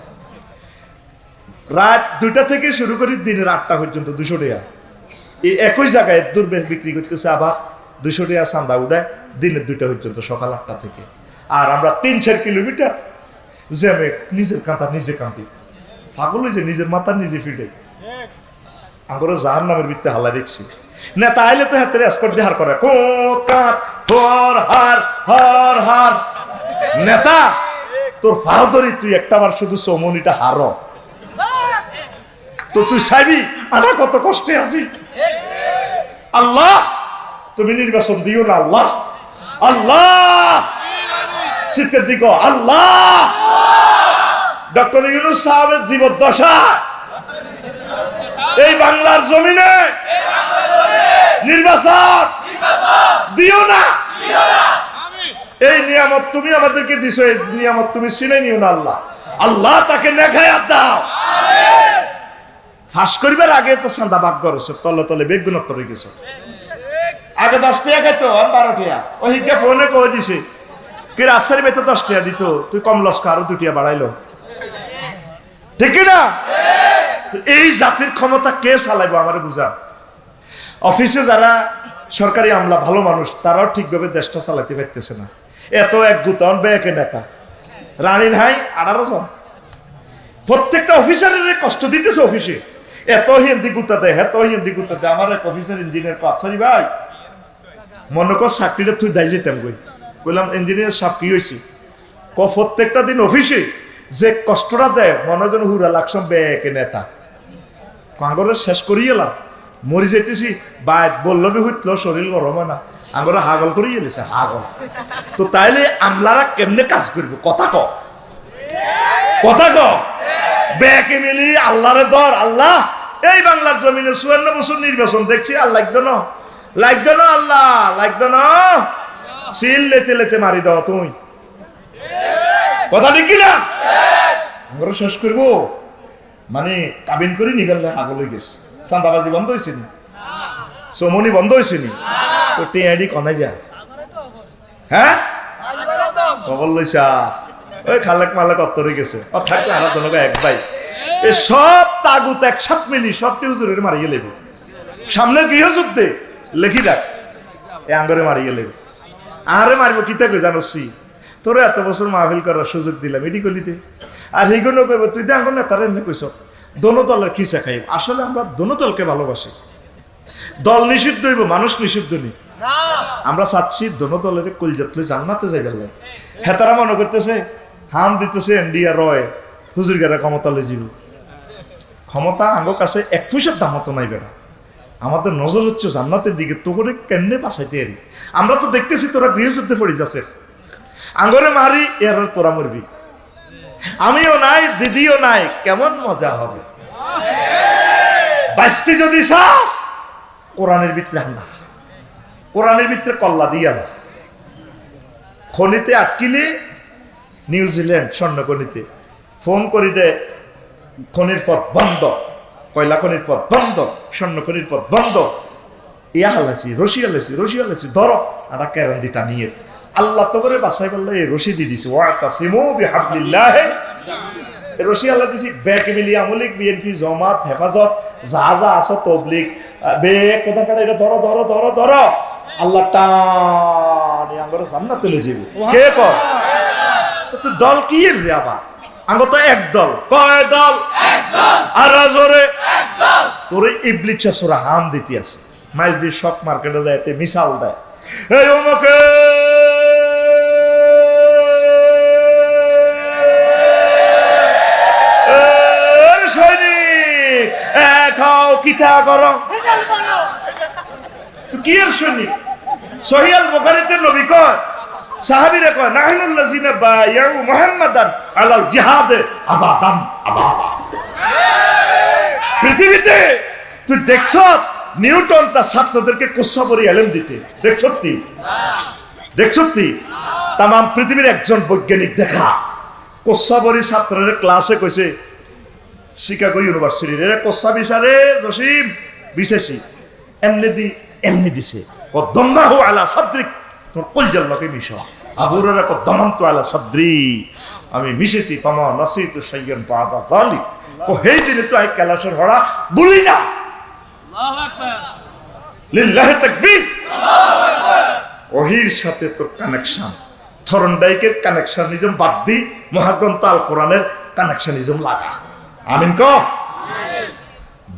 রাত 2টা থেকে শুরু করি দিনের 8টা পর্যন্ত 200 টাকা এই একই জায়গায় দূর বিক্রি করতেছে, আবার 200 টাকা চান্দা উঠায় দিনের 2টা পর্যন্ত, সকাল 8টা থেকে। আর আমরা 3-4 কিলোমিটার জ্যামে নিজের কাঁথা নিজে কাঁদি, পাগল হয়েছে, নিজের মাথা নিজে ফিটে আমরা জাহান নামের ভিত্তি হালা রেখছি। নেতা আইলে তো হাতের এসকট দিয়ে হার করে, হর হার নেতা তোর ফাহদরি, তুই একটাবার শুধু চৌমনিটা হার তো তুই চাইবি আমরা কত কষ্টে আছি। আল্লাহ তুমি নির্বাচন দিও না, আল্লাহ আল্লাহ শীতের দিক, আল্লাহ ডক্টর ইউনূস সাহেবের জীবদ্দশা এই বাংলার জমিনে নির্বাচন দিও না। এই নিয়ামত তুমি আমাদেরকে দিছো, এই নিয়ামত তুমি চিনে নিও না আল্লাহ। আল্লাহ তাকে নেখায়াত দাও। ফাঁস করিবার আগে তো চান্দা ভাগ করছো, তলে তলে বেগুনত রয়ে গেছো। আগে 10 টাকা খাইতো, 12 টাকা। ওই হিকে ফোনে কই দিছে কি আফসারি ভাই তো 10 টাকা দিত, তুই কম লস্কা আরো 2 টাকা বাড়াইলো, ঠিক না? এই জাতির ক্ষমতা কে চালাইবো আমার বুঝা। অফিসে যারা সরকারি আমলা ভালো মানুষ, তারাও ঠিকভাবে দেশটা চালাতে পারতেছে না। এত এক গুতন বেকে নেতা রানীর হাই 18 জন, প্রত্যেকটা অফিসারের কষ্ট দিতেছে অফিসে, এত হিন্দি গুতা দেয়, এত হিন্দি গুতা দেয়। আমার এক অফিসার ইঞ্জিনিয়ার আফসারি ভাই মনে কর চাকরিটা তুই দায় যেতাম কই, বললাম ইঞ্জিনিয়ার সাহেব কি হয়েছে? প্রত্যেকটা দিন অফিসে যে কষ্টটা দেয় মনে যেন হুরা লাগছম বেকে নেতা, কাঙ্গরের শেষ করিয়ে এলাম, মরি যেতেছি বাইত বললো বি হইতলো, শরীর গরম হয় না, আঙ্গরে হাগল করিয়ে এলেছে হাগল। তো তাইলে আমলারা কেমনে কাজ করবো? কথা ক বেকে মিলি আল্লাহরে ধর। আল্লাহ এই বাংলার জমিনে 54 বছর নির্বাচন দেখছি, আর লাগতো না আল্লাহ, লাগতো না, সিল লেতে লেতে মারি দাও তুমি, কথা ঠিক কিনা? আমরা শেষ করবো মানে কাবিন করে নিগালে আগল হয়ে গেছে। চান্দাবাজি বন্ধ হয়েছে নি, চৌমনি বন্ধ হয়েছে নি, তো টেঁয়াডি কনে যা, হ্যাঁ খবর লইছা ওই খালেক মালেক অত্তরে গেছে, থাকবে আর জনকে এক ভাই এ সব তাগুত একসাথ মিলি সবটি হুজুরের মারিয়ে লেবে, সামনের গৃহযুদ্ধে লেখি দেখ এ আঙ্গরে মারিয়ে লেবে। আরে মারিব কিতা কই জানছি, তোরে এত বছর মাহফিল করার সুযোগ দিলাম এটি গলিতে, আর এইগুলো কইব তুই তো আঙ্গুর নেতার এমনি কইস দোনো দলের খিসা খাইব। আসলে আমরা দোনো দলকে ভালোবাসি, দল নিষিদ্ধ হইব, মানুষ নিষিদ্ধ নেই। আমরা চাচ্ছি দোনো দলের কলজাতলে জান্নাতে যাই গেল। হেতারা মনে করতেছে হাম দিতেছে এনডিয়া রয় হুজুর গেরা ক্ষমতা লই যাব, ক্ষমতা আঙ্গর কাছে 1 পয়সার দাম মতো নাই বেড়া। আমাদের নজর হচ্ছে জান্নাতের দিকে, তো করে কেমনে বাঁচাইতে আরি। আমরা তো দেখতেছি তোরা গৃহযুদ্ধে পড়ে যাচ্ছে, আঙ্গরে মারি এর তোরা মরবি, আমিও নাই দিদিও নাই, কেমন মজা হবে। বাঁচতে যদি চাস কোরআনের ভিতরে হান্দা, কোরআনের ভিতরে কল্লা দিয়া না। খনিতে আটকিলে নিউজিল্যান্ড স্বর্ণখনিতে ফোন করি দে, খনির পথ বন্ধ, কয়লা খনির পথ বন্ধ, স্বর্ণ খনির পথ বন্ধ, ইয়া হালাইছি রশি হালাইছি ধরো একটা কেরান্দি টানিয়ে আল্লাহ তো করে বাসায় বললে এই রশি দিয়ে দিছে ওয়াতাসিমু বিহাবলিল্লাহ রশি আল্লাহ দিছি ব্যাক মিলিয়া আমলিক বিএনপি জামাত হেফাজত যা যা আছে তবলিগ বেক কোথা কাটা এটা ধরো ধরো ধরো ধরো আল্লাহ টানি আমরা জান্নাতে লয়ে যাবে কে কর তো দল কি রে আবার আঙ্গো তো এক দল কয় দল এক দল আর জোরে এক দল তোরে ইবলিস সূরা হাম দিতে আছে মাইজদি শক মার্কেটে যাইতে মিসাল দেয় এই ওমকে সৈনিক খাও কিতা করো তো কি এর সৈনিক সহিহ বুখারীতে নবী কয় সাহাবীরা কয় নাহনুল্লাযিনা বায়াউ মুহাম্মাদান আলাল জিহাদে আবাদান আবাদা পৃথিবীতে তুই দেখছ নিউটন তার ছাত্রদেরকে কোষাবরি এলেম দিতে দেখছতি তাম পৃথিবীর একজন বৈজ্ঞানিক দেখা কোষাবরি ছাত্রের ক্লাসে কইছে শিকাগো ইউনিভার্সিটির এরা কোষা বিচারে জসিম বিশেষী এমনি দিছে কদ্দম্মাহু আলা সাদরিক তোর কলজার লগে মিশ আবুরারা কদ্দমান্তু আলা সাদরি আমি মিশেছি পামা নাসিতু শাইয়ান বাদা যালিক কো হেই দিনে তো আই ক্লাসের হড়া বলি না আল্লাহু আকবার লিল্লাহি তাকবীর আল্লাহু আকবার ওহির সাথে তোর কানেকশন থরনডাইকের কানেকশনিজম বাদ দি মহাগ্রন্থ আল কোরআনের কানেকশনিজম লাগা আমিন ক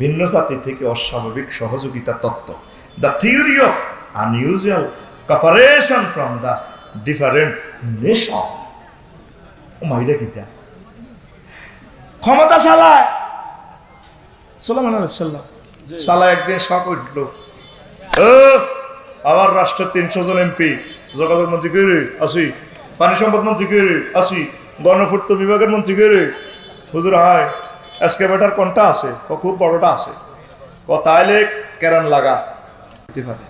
ভিন্ন জাতি থেকে অস্বাভাবিক সহযোগিতা তত্ত্ব the theory of unusual cooperation from the different nation ও মাইরা কিতা ক্ষমতা চালায় সুলাইমান আলাইহিস সালাম সালা একদিন শক উঠলো আবার রাষ্ট্র 300 জন এমপি যোগাযোগ মন্ত্রী কে রে আসি পানি সম্পদ মন্ত্রী কে রে আসি গণপূর্ত বিভাগের মন্ত্রী কে রে হুজুর হায় এসকেভেটর কোনটা আছে ও খুব বড়টা আছে ও তাইলে কেরান লাগা হতে পারে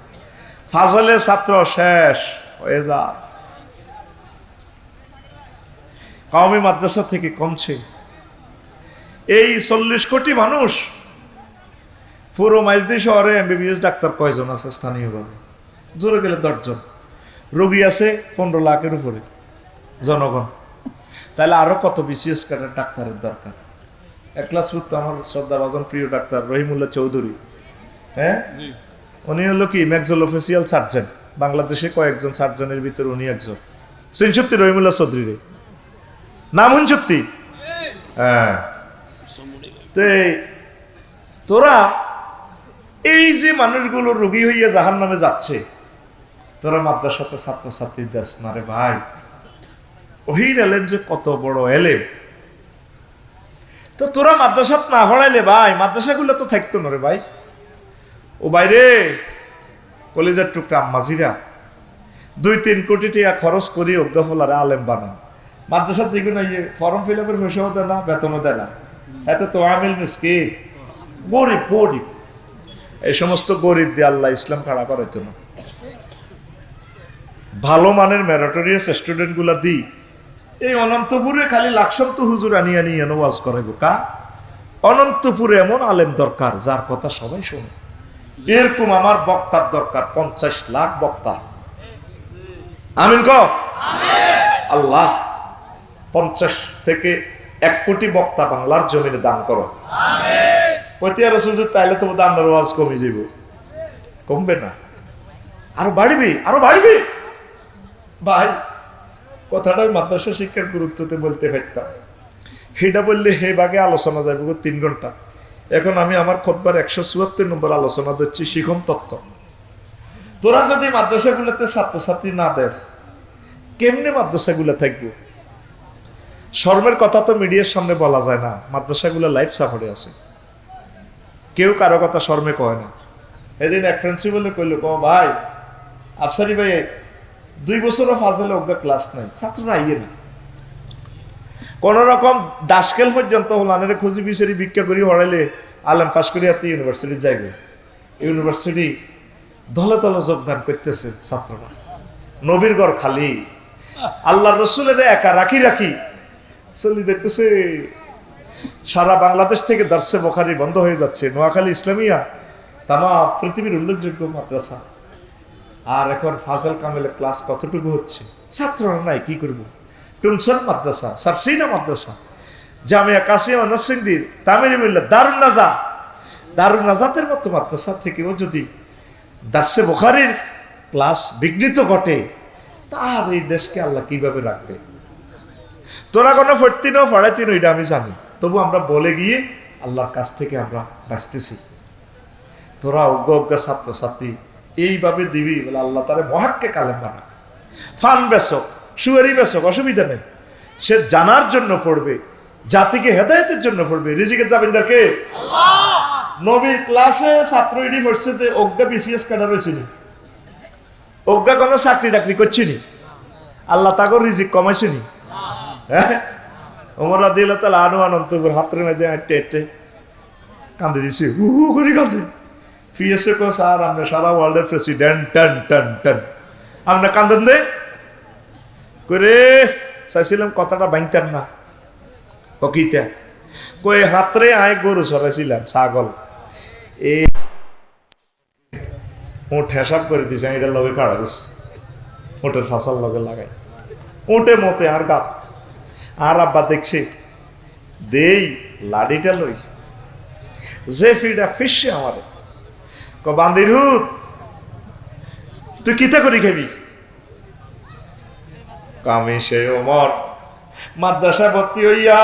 ফাজলে ছাত্র শেষ হয়ে যা কওমি মাদ্রাসা থেকে কমছে এই 40 কোটি মানুষ পুরো মাইজদি শহরে এমবিবিএস ডাক্তার কয়জন আছে স্থানীয়ভাবে জোরে গেলে 10 জন রোগী আছে 15 লাখের উপরে জনগণ তাহলে আরো কত বিসিএস কার্ডের ডাক্তারের দরকার এক ক্লাস পড়তো আমার শ্রদ্ধাভাজন প্রিয় ডাক্তার রহিমুল্লাহ চৌধুরী হ্যাঁ উনি হলো কি ম্যাক্সিলোফেসিয়াল সার্জন বাংলাদেশে কয়েকজন সার্জনের ভিতরে উনি একজন সিনসুত্তি রহিমুল্লাহ চৌধুরী রে নাম হুনসুত্তি হ্যাঁ তোরা এই যে মানুষগুলো রোগী হইয়া জাহান্নামে যাচ্ছে তোরা মাদ্রাসাতে ছাত্রছাত্রী দেশ না রে ভাই ওহির এলেম যে কত বড় এলেম তো তোরা মাদ্রাসাত না পড়াইলে ভাই মাদ্রাসাগুলো তো থাকতো না রে ভাই ও বাইরে কলেজের টুকরা আম্মাজিরা 2-3 কোটি টাকা খরচ করি অজ্ঞাফলারে আলেম বানান মাদ্রাসার যেগুলো ফর্ম ফিল আপের পয়সাও দেয় না বেতনও দেয় না এত তো আমিল মিসকিন গরিব এই সমস্ত গরিব দিয়ে আল্লাহ ইসলাম খাড়া করাইতো না ভালো মানের মেরিটোরিয়াস স্টুডেন্ট গুলা দিই এই অনন্তপুরে খালি লাখসন্ত হুজুর আনিয়ে ওয়াজ করাইব কা অনন্তপুরে এমন আলেম দরকার যার কথা সবাই শোনে এরকম আমার বক্তার দরকার 50 লাখ বক্তা আমিন ক আল্লাহ 50 থেকে 1 কোটি বক্তা বাংলার জমিনে দান করো পতিয়া রসুল তাইলে তো বোধ আন্নার ওয়াজ কমে যাব কমবে না আরো বাড়বে ভাই কথাটা মাদ্রাসা শিক্ষার গুরুত্বতে বলতে পারতাম সেটা বললে হে বাগে আলোচনা যাবে 3 ঘন্টা এখন আমি আমার খুতবার 174 নম্বর আলোচনা দিচ্ছি শিখম তত্ত্ব তোরা যদি মাদ্রাসাগুলোতে ছাত্রছাত্রী না দেস কেমনে মাদ্রাসাগুলো থাকবো শর্মের কথা তো মিডিয়ার সামনে বলা যায় না মাদ্রাসাগুলো লাইফ সাফারে আছে কেউ কারো কথা শর্মে কয় না এদিন এক প্রিন্সিপালে কইল ভাই আফসারি ভাই 2 বছরও ফাজলে ওকে ক্লাস নাই ছাত্ররা আইয়ে না কোন রকম দাসকেল পর্যন্ত হলানের খুঁজি বিচারি ভিক্ষা করি হড়াইলে আলম পাস করি হাতে ইউনিভার্সিটি যাইবে ইউনিভার্সিটি দলে দলে যোগদান করতেছে ছাত্ররা নবীর ঘর খালি আল্লাহ রসুলের একা রাখি চলে যেতেছে সারা বাংলাদেশ থেকে দার্সে বুখারী বন্ধ হয়ে যাচ্ছে নোয়াখালী ইসলামিয়া তামা পৃথিবীর উল্লেখযোগ্য মাদ্রাসা। আর এখন ফাজল কামেলের ক্লাস কতটুকু হচ্ছে, ছাত্ররা নাই, কি করবো? টুমসন মাদ্রাসা, সারসিনা মাদ্রাসা, জামিয়া কাসিমা নরসিংদীর, তামিরি মিল্লাত, দারুন নাজাতের মতো মাদ্রাসা থেকেও যদি দার্সে বুখারীর ক্লাস বিঘ্নিত ঘটে, তার এই দেশকে আল্লাহ কিভাবে রাখবে? তোরা কোনো ফর্তিনও পড়াইতিন, ওইটা আমি জানি, তবু আমরা বলে গিয়ে আল্লাহর কাছ থেকে আমরা বাঁচতেছি। তোরা অজ্ঞ ছাত্রছাত্রী এইভাবে দিবি বলে আল্লাহ তারে মহাক্কে কালেম বানা। ফান বেচক, সুয়ারি বেচক, অসুবিধা নেই, সে জানার জন্য পড়বে, জাতিকে হেদায়েতের জন্য পড়বে। রিজিকের জামিনদার কে? নবীর ক্লাসে ছাত্র এডি পড়ছে, অজ্ঞা বিসিএস ক্যাডার হয়েছিল, অজ্ঞা কোনো চাকরি টাকরি করছিনি, আল্লাহ তাকে রিজিক কমাইছিনি। হ্যাঁ, ওমর রাদিয়াল্লাহু তাআলা আনহু অন্তর হাতের মধ্যে আটটে আটটে কান্দে দিছে, হু হু করে কান্দে। পিএসএ কো স্যার আমরা সারা ওয়ার্ল্ডের প্রেসিডেন্ট, টান টান টান, আমরা কান্দেন দে করে চাইছিলাম কথাটা ভাঙতেন না। ককিতা কই হাতরে আয় গরু সরাইছিলাম, ছাগল এই উঠ হেসাব করে দিছে, এটা লগে কাড়া দিছে, উঠের ফাঁসার লগে লাগাই, উঠে মতে আর গাপ। আর আব্বা দেখছে দেই লাডিটা লই, যে ফিটা ফিসে আমারে বান্দির হুত, তুই কিতা করি খাবি? কামি সে ওমর মাদ্রাসা ভর্তি হইয়া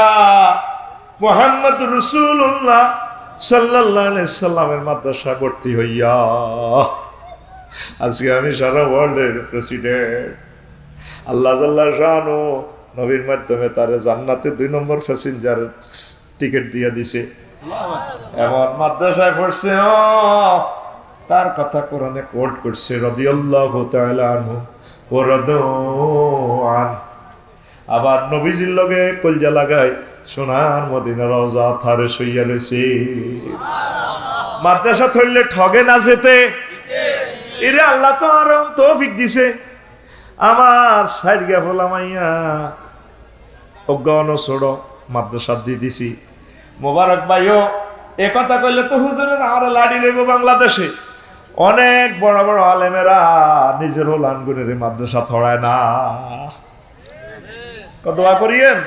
মুহাম্মদ রাসূলুল্লাহ সাল্লাল্লাহু আলাইহি সাল্লামের মাদ্রাসা ভর্তি হইয়া আজকে আমি সারা ওয়ার্ল্ডের প্রেসিডেন্ট। আল্লাহ জাল্লা শানু নবীর মাধ্যমে তারে জান্নাতে 2 নম্বর প্যাসেঞ্জার টিকিট দিয়ে দিছে। এমন মাদ্রাসায় পড়ছে, তার কথা কোরআনে কোট করছে, রাদিয়াল্লাহু তাআলা আনহু ওয়া রাদু আন। আবার নবীজির লগে কলজা লাগায় সোনার মদিনা রওজা থারে শুইয়া রইছে। মাদ্রাসা থইলে ঠগে না যেতে, এরে আল্লাহ তো আর তৌফিক দিছে। আমার সাইড গা ফলামাইয়া অজ্ঞান ছোড় মাদ্রাসা দিয়ে দিছি। মোবারক ভাইও এ কথা কইলে তো হুজুরের আমার লাড়ি লইব বাংলাদেশে। অনেক বড় বড় আলেমেরা নিজের লানগুনের মাদ্রাসা ছড়ায় না। দোয়া করিয়েন,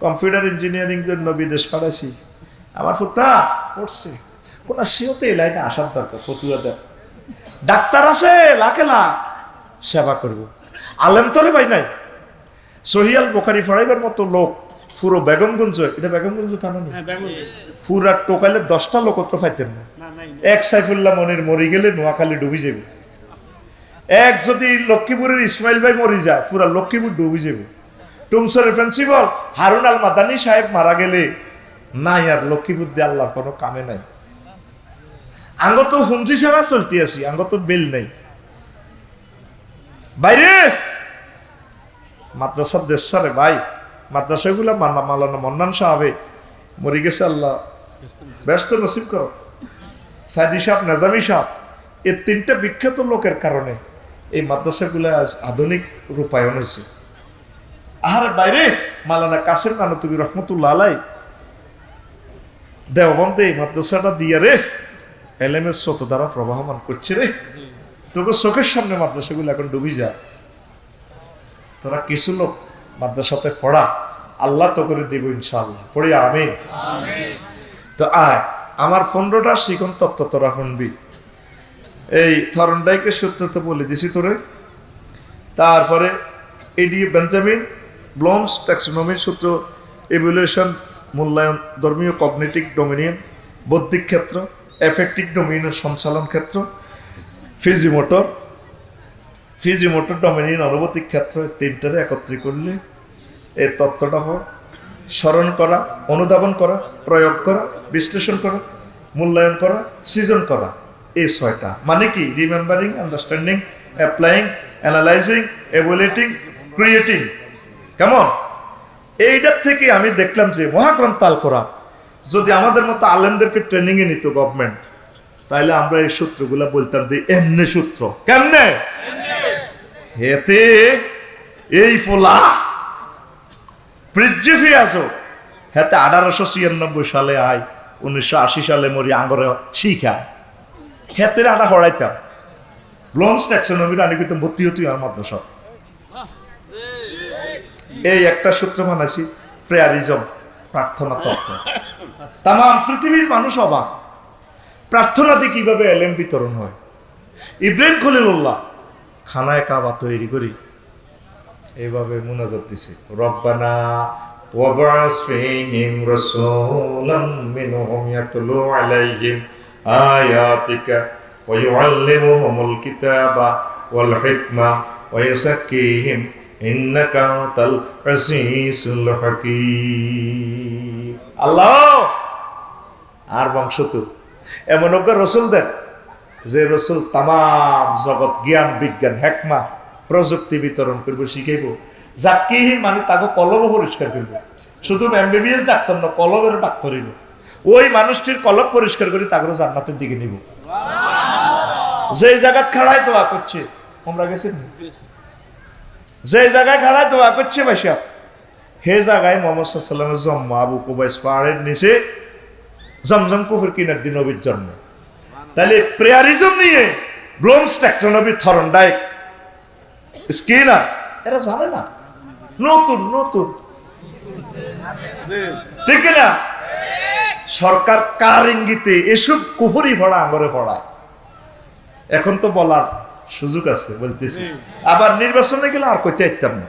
কম্পিউটার ইঞ্জিনিয়ারিং জন্য বিদেশ পাঠাইছি, আমার ফুটা পড়ছে, কোন সিওতে এই লাইনে আসার দরকার, ফতুয়া দেয়। ডাক্তার আছে লাখে লাখ, সেবা করব। আলেম তোরে ভাই নাই, সহিয়াল বুখারী পড়াইবার মতো লোক পুরো বেগমগঞ্জ, এটা বেগমগঞ্জ থানা নেই, পুরা টোকাইলে 10টা লোক তো পাইতেন না। এক সাইফুল্লাহ মনির মরি গেলে নোয়াখালী ডুবি যাবে, এক যদি লক্ষ্মীপুরের ইসমাইল ভাই মরি যায় পুরা লক্ষ্মীপুর ডুবি যাবে। টুমসরের প্রিন্সিপাল হারুন আল মাদানী সাহেব মারা গেলে নাই আর লক্ষ্মীপুর দিয়ে আল্লাহ কোনো কামে নাই। আঙ্গ তো হুমজি ছাড়া চলতে আসি, আঙ্গ তো বেল নেই। বাইরে মাদ্রাসার দেশ সারে ভাই, মাদ্রাসাগুলা মালানা মন্নান সাহাবে মরে গেছে, আল্লাহ ব্যস্ত নসিব করো। সাইদি সাহেব, নাজামি সাহেব, এই 3টা বিখ্যাত লোকের কারণে এই মাদ্রাসাগুলা আজ আধুনিক রূপায়ণ হয়েছে। আর বাইরে মালানা কাসেম নানতুবি রহমতুল্লাহ আলাই দেওবন্দে মাদ্রাসাটা দিয়ে রে এলেমের স্রোত দ্বারা প্রবাহমান করছে রে। তোকে চোখের সামনে মাদ্রাসাগুলো এখন ডুবি যায়। তোরা কিছু লোক মাদ্রাসাতে পড়া, আল্লাহ তো করে দিব ইনশাআল্লাহ, পড়ি আমিন। তো আয় আমার 15টা শিখন তত্ত্ব তোরা শুনবি। এই থরনডাইকে সূত্র তো বলে দিছি তোরে, তারপরে এডি বেঞ্জামিন ব্লুমস ট্যাক্সোনমির সূত্র, ইভ্যালুয়েশন মূল্যায়ন, ধর্মীয় কগনিটিভ ডোমিনিয়ন, বৌদ্ধিক ক্ষেত্র, এফেক্টিভ ডোমিনিয়ন সঞ্চালন ক্ষেত্র, ফিজিমোটর ডোমিনিয়ন অনুভূতিক ক্ষেত্র, 3টারে একত্রে করলে এই তত্ত্বটা হয় স্মরণ করা, অনুধাবন করা, প্রয়োগ করা, বিশ্লেষণ করা, মূল্যায়ন করা, সৃজন করা। এই 6টা মানে কি? Remembering, understanding, applying, analysing, evaluating, creating. কেমন? এইটার থেকে আমি দেখলাম যে মহাগ্রন্থ আল কোরআন যদি আমাদের মতো আলেমদেরকে ট্রেনিংয়ে নিত গভর্নমেন্ট, তাহলে আমরা এই সূত্রগুলা বলতাম যে এমনি সূত্র। কেমনে? হেতে এই ফোলা প্রিজিফি আছো হেতে 1896 সালে আয়, 1980 সালে মরি আঙ্গরে শিখা ক্ষেতের আনা হড়াইতাম ব্লমস ট্যাক্সোনমির আনি কিন্তু ভর্তি হতুই আমার মাদ্রাসা। এই একটা সূত্র বানাইছি, প্রেয়ারিজম, প্রার্থনা তত্ত্ব। তাম পৃথিবীর মানুষ অবাক, প্রার্থনাতে কিভাবে এলেম বিতরণ হয়। ইব্রাহিম খলিলুল্লাহ খানায় কাবা তৈরি করি এইভাবে মুনাজাত দিছে, রব্বানা ওয়াবআস ফীহিম রাসূলাম মিনহুম ইয়াতলু আলাইহিম আয়াতিকা ওয়া ইউআল্লিমুহুমুল কিতাবা ওয়াল হিকমা ওয়া ইউযাক্কিহিম ইন্নাকা আনতাল আজিজুল হাকীম। আল্লাহ আর বংশ তো এমন অজ্ঞ রসুল দেন যে রসুল তাম জগৎ জ্ঞান বিজ্ঞান হেকমা প্রযুক্তি বিতরণ করবো, শিখাইব। জাকিহি মানে তাকে কলব পরিষ্কার করবো, শুধু এমবিবিএস ডাক্তার না, কলবের ডাক্তার হইব। ওই মানুষটির কলব পরিষ্কার করে তাকে জান্নাতের দিকে নিব। যে জায়গায় খাড়ায় দোয়া করছে, আমরা গেছি যে জায়গায় খাড়ায় দোয়া করছে বাসা, হে জায়গায় মোহাম্মদ সাল্লাল্লাহু জন্ম, আবু কুবাইস পাহাড়ের নিচে জমজম কুফুর কিনার দিন নবীর জন্ম। তাহলে প্রেয়ারিজম নিয়ে ব্লুমস ট্যাক্সোনমি, থর্নডাইক, স্কিনার এরা জানে না, নতুন নতুন, ঠিক না? সরকার কার ইঙ্গিতে এসব কুফুরি পড়া আঙরে পড়ায়। এখন তো বলার সুযোগ আছে বলতেছি, আবার নির্বাচনে গেলে আর কইতে পারতাম না।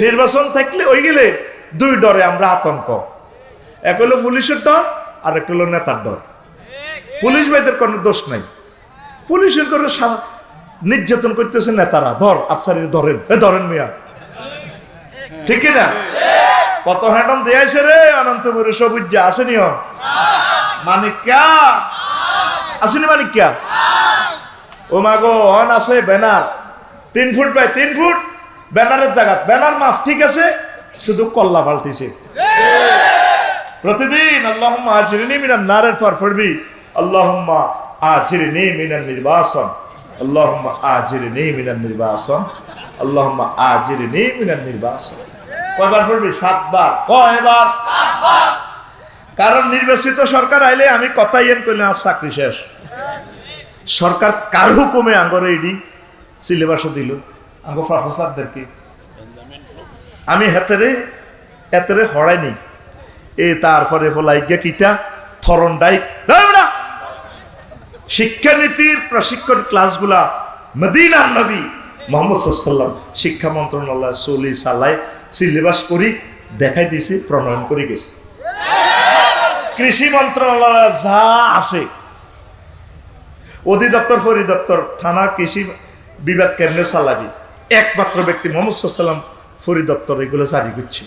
নির্বাচন থাকলে ওই গেলে দুই ডরে আমরা আতঙ্ক, এক হলো পুলিশের ডর আর একটা হলো নেতার ডর। পুলিশ ভাইদের কোনো দোষ নাই, পুলিশের করে নির্যাতন করতেছে নেতারা, ধর আফসারি ধরেন, ধরেন মিয়া, ঠিক না? কত হ্যান্ডম দিয়েছে রে অনন্তপুরে, সবুজ আসেনি মানিক্যা, আসেনি মানিক্যা, ও মাগো অন আছে ব্যানার 3 ফুট বাই 3 ফুট ব্যানারের জায়গা, ব্যানার মাফ ঠিক আছে, শুধু কল্লা পাল্টিছে। প্রতিদিন আল্লাহুম্মা আজরিনি মিনান নারের পর পড়বি আল্লাহুম্মা আজরিনি মিনান নির্বাসন, আল্লাহুম্মা আজরিনি মিনান নির্বাসন, আল্লাহুম্মা আজরিনি মিনান নির্বাসন। কয়বার পড়বি? 7 বার। কয়বার? 7 বার। কারণ নির্বাচিত সরকার আইলে আমি কথাই এন কইলে আর চাকরি শেষ। সরকার কার হুকুমে আঙ্গরে এডি সিলেবাসও দিল আঙ্গ প্রফেসরদেরকে, আমি হেতেরে এতেরে হড়াইনি। এ তারপরে ফলাইগা কিতা থরনডাইক শিক্ষানীতির প্রশিক্ষণ ক্লাসগুলা মদিনার নবী মুহাম্মদ সাল্লাল্লাহু আলাইহি ওয়াসাল্লাম শিক্ষা মন্ত্রণালয় চলি চালায় সিলেবাস করি দেখাই দিছে, প্রণয়ন করে গেছে। কৃষি মন্ত্রণালয় যা আছে, অধিদপ্তর পরিদপ্তর থানা কৃষি বিভাগ কেন্দ্রে চালাবি, একমাত্র ব্যক্তি মুহাম্মদ সাল্লাল্লাহু আলাইহি ওয়াসাল্লাম পরিদপ্তর এগুলো জারি করছে।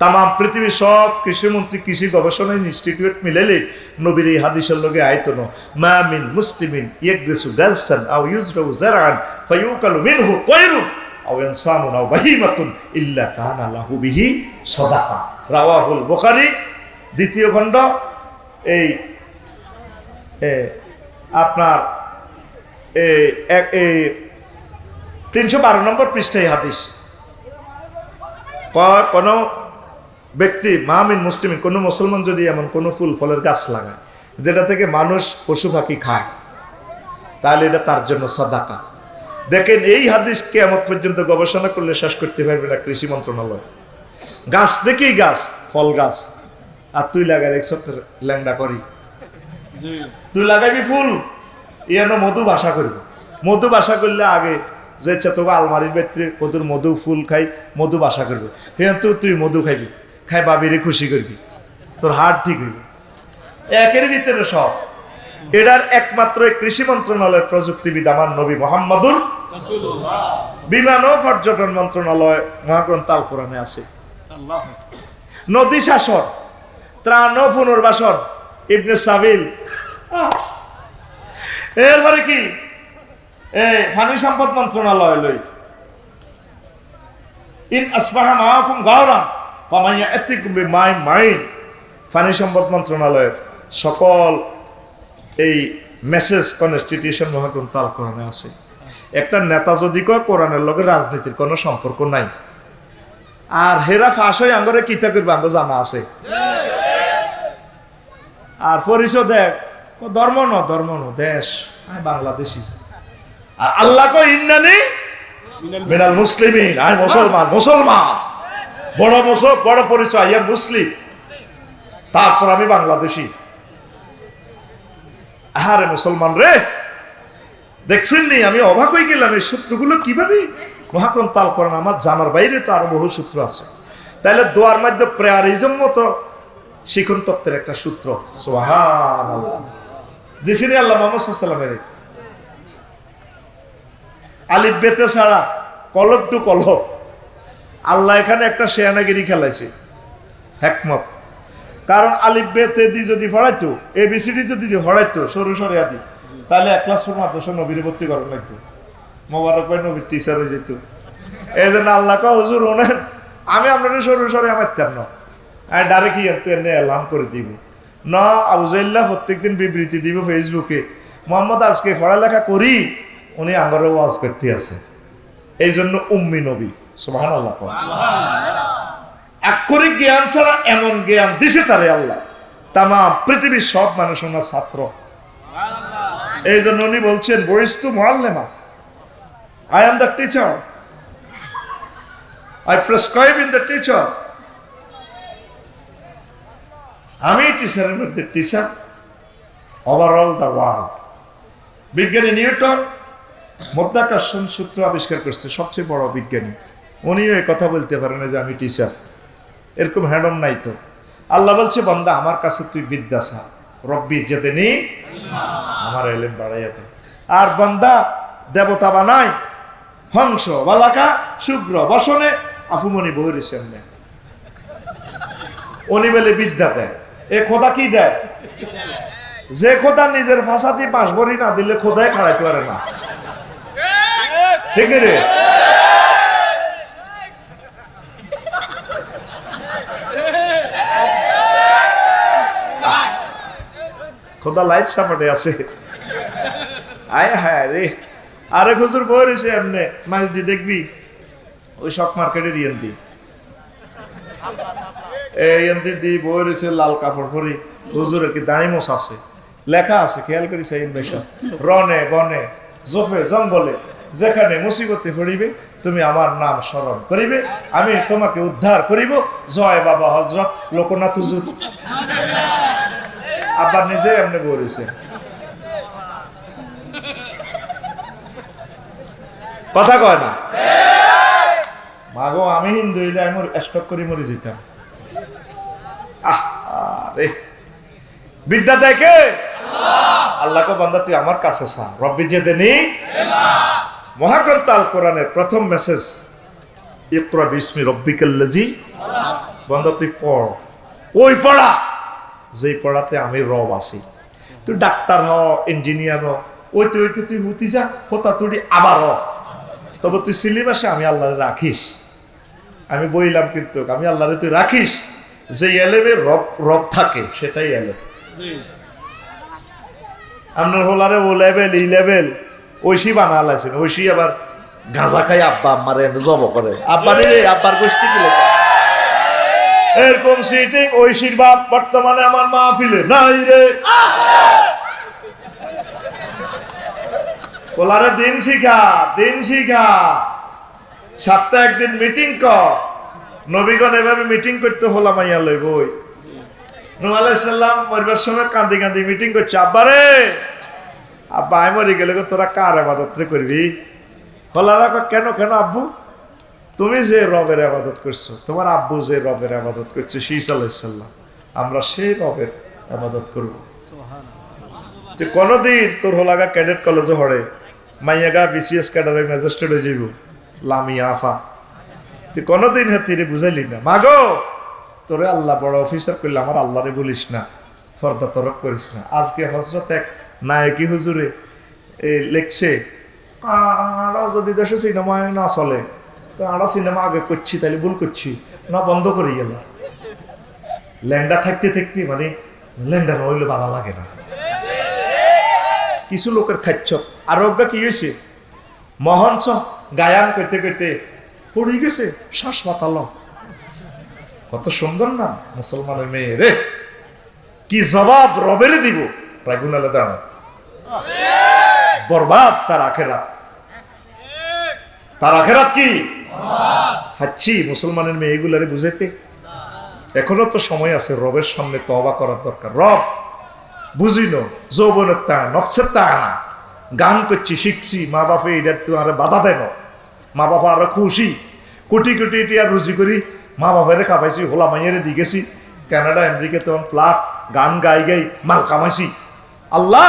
তাম পৃথিবীর সব কৃষিমন্ত্রী কৃষি গবেষণা ইনস্টিটিউট মিলাইলে নবীর এই হাদিসের লগে আয়তন মা মিন মুসলিমিন ইয়াগরিসু গালসান আও ইউজরাউ জারআন ফায়ুকালু মিনহু তায়রুন আও ইনসানুন আও বাহিমাতুন ইল্লা কানা লাহু বিহি সাদাকা। রাওয়াহুল বুখারী, দ্বিতীয় খণ্ড, এই আপনার 312 নম্বর পৃষ্ঠায় হাদিস। কোন ব্যক্তি মামিন মুসলিমিন, কোন মুসলমান যদি এমন কোন ফুল ফলের গাছ লাগায় যেটা থেকে মানুষ পশু পাখি খায়, তাহলে এটা তার জন্য সাদাকা। দেখেন এই হাদিস কিয়ামত পর্যন্ত গবেষণা করলে শেষ করতে পারবে না কৃষি মন্ত্রণালয়। গাছ দেখেই গাছ, ফল গাছ, আর তুই লাগাই এক সপ্তাহ ল্যাংডা করি, তুই লাগাইবি ফুল, ইয়ানো মধু বাসা করবি। মধু বাসা করলে আগে যে তোকে আলমারির ভিতরে কদুর মধু ফুল খাই, মধু বাসা করবে, তুই মধু খাইবি, খাই বাবিরে খুশি করবি, তোর হাট ঠিক হইবে। একের ভিতরে সব। এটার একমাত্র কৃষি মন্ত্রণালয়ের প্রযুক্তিবিদ আমার নবী মুহাম্মদুর রাসূলুল্লাহ। বিমান ও পর্যটন মন্ত্রণালয় মহাগ্রন্থ আল কোরআনে আছে। নদী শাসন, ত্রাণ ও পুনর্বাসন ইবনে সাবিল, এরপরে কি পানি সম্পদ মন্ত্রণালয় লই ইন আসবাহা মাআকুম গাওরান ফামাইয়া আতিকুম বিমাইন মাইন। পানি সম্পদ মন্ত্রণালয়ের সকল এই মেসেজ কনস্টিটিউশন মহাগ্রন্থ আল কোরআনে আছে। একটা নেতা যদি কয় কোরআনের লগে রাজনীতির কোনো সম্পর্ক নাই, আর হেরা ফাঁস হয়ে আঙ্গরে কিতা করবে আঙ্গ জানা আছে। আর পরিচয় দেখ ধর্ম ন দেশ, আমি বাংলাদেশি। আর আল্লাহ কো ইন্নানি মিনাল মুসলিমিন, আমি মুসলমান, বড় পরিচয়, আই এম মুসলিম, তারপর আমি বাংলাদেশি। আরে মুসলমান রে, দেখছেন নি আমি অবাক হয়ে গেলাম এই সূত্রগুলো কিভাবে মহাগ্রন্থ আল কোরআন, আমার জানার বাইরে তো আরো বহু সূত্র আছে। তাহলে দোয়ার মধ্যে প্রেয়ারিজম মতো শিখন তত্ত্বের একটা সূত্র, সুবহানাল্লাহ, দিছেন আল্লাহ মুহাম্মদ সাল্লাল্লাহু আলাইহি ওয়াসাল্লামের। আলিফ বেতে ছাড়া কলব টু কলব আল্লাহ এখানে একটা শেয়ানাগিরি খেলাইছে, হিকমত। কারণ আলিফ বেতে দি যদি পড়াইতো, এবিসিডি যদি পড়াইতো সরু সরে আদি, তাহলে এক ক্লাস মাদ্রাসা নবীর ভর্তি করা লাগতো, মোবারক ভাই নবীর টিচার হয়ে যেত। এই জন্য আল্লাহ কা হুজুর ওনেন আমি আপনাদের সরু সরে আমারতাম না, আমি ডাইরেক্ট এনে এলাম করে দিব না। আবুজাইল্লাহ প্রত্যেকদিন বিবৃতি দিব ফেসবুকে, মোহাম্মদ আজকে পড়ালেখা করি, উনি আঙ্গরে ওয়াজ করতে আছে। এই জন্য উম্মি নবী, সুবহানাল্লাহ। আক্ষরিক জ্ঞান ছাড়া এমন জ্ঞান দিছে তারে আল্লাহ, তাম পৃথিবীর সব মানুষ ওনার ছাত্র। এই জন্য উনি বলছেন বরিস্তু মুআল্লিমা, I am the teacher, I prescribe in the teacher। আমি টিচারের মধ্যে টিচার, ওভারঅল দ্য ওয়ার্ল্ড। বিজ্ঞানী নিউটন মাধ্যাকর্ষণ সূত্র আবিষ্কার করছে, সবচেয়ে বড় বিজ্ঞানী, উনিও এই কথা বলতে পারে না যে আমি টিচার, এরকম হ্যাডম নাই তো। আল্লাহ বলছে বান্দা আমার কাছে তুই বিদ্যা চা, রব্বি জিদনি, আমার ইলম বাড়াইয়া দে। আর বান্দা দেবতা বানাই, হংস বালাকা শুভ্র বসনে আফুমনি বহির সামনে, উনি বলে বিদ্যা দেয়। এ খোদা কি দেয়? যে খোদা নিজের ভাষাতে পাঁচ ভরি না দিলে খোদায় খাড়াইতে পারে না, ঠিক রে? খোদা লাইফ সাপোর্টে আছে। আয় হায় রে, আরে হুজুর বই রয়েছে এমনি মাছ দি দেখবি ওই শক মার্কেটের ইয়েন্দি ইয়েন্দি দি বই রয়েছে লাল কাপড় পরি, হুজুরের কি দাঁড়ি মোছ আছে, লেখা আছে, খেয়াল করিস রনে বনে জোফে জঙ্গলে যেখানে মুসিবতে পড়িবে তুমি আমার নাম স্মরণ করিবে, আমি তোমাকে উদ্ধার করিব, জয় বাবা হযরত লোকনাথ হুজুর। আবার নিজে এমনি বলেছে, কথা কয় না। মাগো আমি হিন্দু হইলে আমি স্টক করে মরে যেতাম। আরে বিদ্যা দেখে আল্লাহকে বান্দা তুই আমার কাছে চা, রব্বি জিদনি। মহাগ্রন্থ আল কোরআনের প্রথম মেসেজ ইকরা বিসমি রব্বিকাল্লাযী, বান্দা তুই পড়, ওই পড়া যেই পড়াতে আমি রব আছি। তুই ডাক্তার হ, ইঞ্জিনিয়ার হ, ওইতে ওইতে তুই হুতি যা, হোতা তুই আবার হ, তবে তুই সিলেবাসে আমি আল্লাহরে রাখিস। আমি বইলাম কিন্তু আমি আল্লাহরে তুই রাখিস, যে এলেমে রব রব থাকে সেটাই এলেম। আপনার হোলারে ও লেভেল ই লেভেল ঐশী বানা লাইছেন, ঐশী আবার গাঁজা খাই আব্বা আম্মারে জব করে, আব্বা রে আব্বার গোষ্ঠী কি লেখা এরকম সিটিং ঐশীর বাপ বর্তমানে আমার মাহফিলে নাই রে। বলারে দিন শিখা, দিন শিখা, সপ্তাহে একদিন মিটিং কর। নবীগণ এভাবে মিটিং করতে হলাম মাইয়া লই বই। নূহ আলাইহিস সালাম মরবার সময় কাঁদি কাঁদি মিটিং করছে, আব্বা রে আব্বা আমি মরে গেলে তোরা কার ইবাদত করবি? হলারা কেন কেন আব্বু? তুমি যে রবের ইবাদত করছো, তোমার আব্বু যে রবের ইবাদত করছে ঈসা আলাইহিস সালাম, আমরা সেই রবের ইবাদত করব। তুই কোনদিন তোর হোলাগা ক্যাডেট কলেজে পড়ে মাইয়াগা বিসিএস ক্যাডারে ম্যাজিস্ট্রেট হয়ে যাইব লামিয়া আফা, তুই কোনদিন হাতিরে বুঝাইলি না মাগো তোরে আল্লাহ বড় অফিসার করলে আমার আল্লাহরে বলিস না, ফর্দা তরক করিস না। আজকে হযরত এক নায়কি হুজুরে লেখছে যদি দেশে সিনেমা না চলে তো আমরা সিনেমা আগে করছি তাহলে ভুল করছি না, বন্ধ করে গেল। ল্যান্ডা থাকতে থাকতে মানে ল্যান্ডা হইলে ভালো লাগে না, কিছু লোকের খাচ্ছ। আর অজ্ঞা কি হয়েছে, মহঞ্চ গায়ান করতে করতে পড়ে গেছে, শ্বাস মাতাল। কত সুন্দর না মুসলমানের মেয়ে রে, কি জবাব রবের দিব, ট্রাইব্যুনালে দাঁড়ায়, বরবাদ তার আখেরাত। তার আখেরাত কি খাচ্ছি মুসলমানের মেয়ে এগুলারে বুঝাইতে? এখনো তো সময় আছে, রবের সামনে তওবা করার দরকার। রব বুঝিনো যৌবনের তা নফসের তা না, গান করছি শিখছি, মা বাপে এটা তোমার বাধা দেন, মা বাবা আরো খুশি, কোটি কোটি টিয়া রুজি করি মা বাবারে খাবাইছি, হোলা মাইয়ারে দি গেছি কানাডা আমেরিকা, তখন ফ্লাট গান গাই গাই মাল কামাইছি। আল্লাহ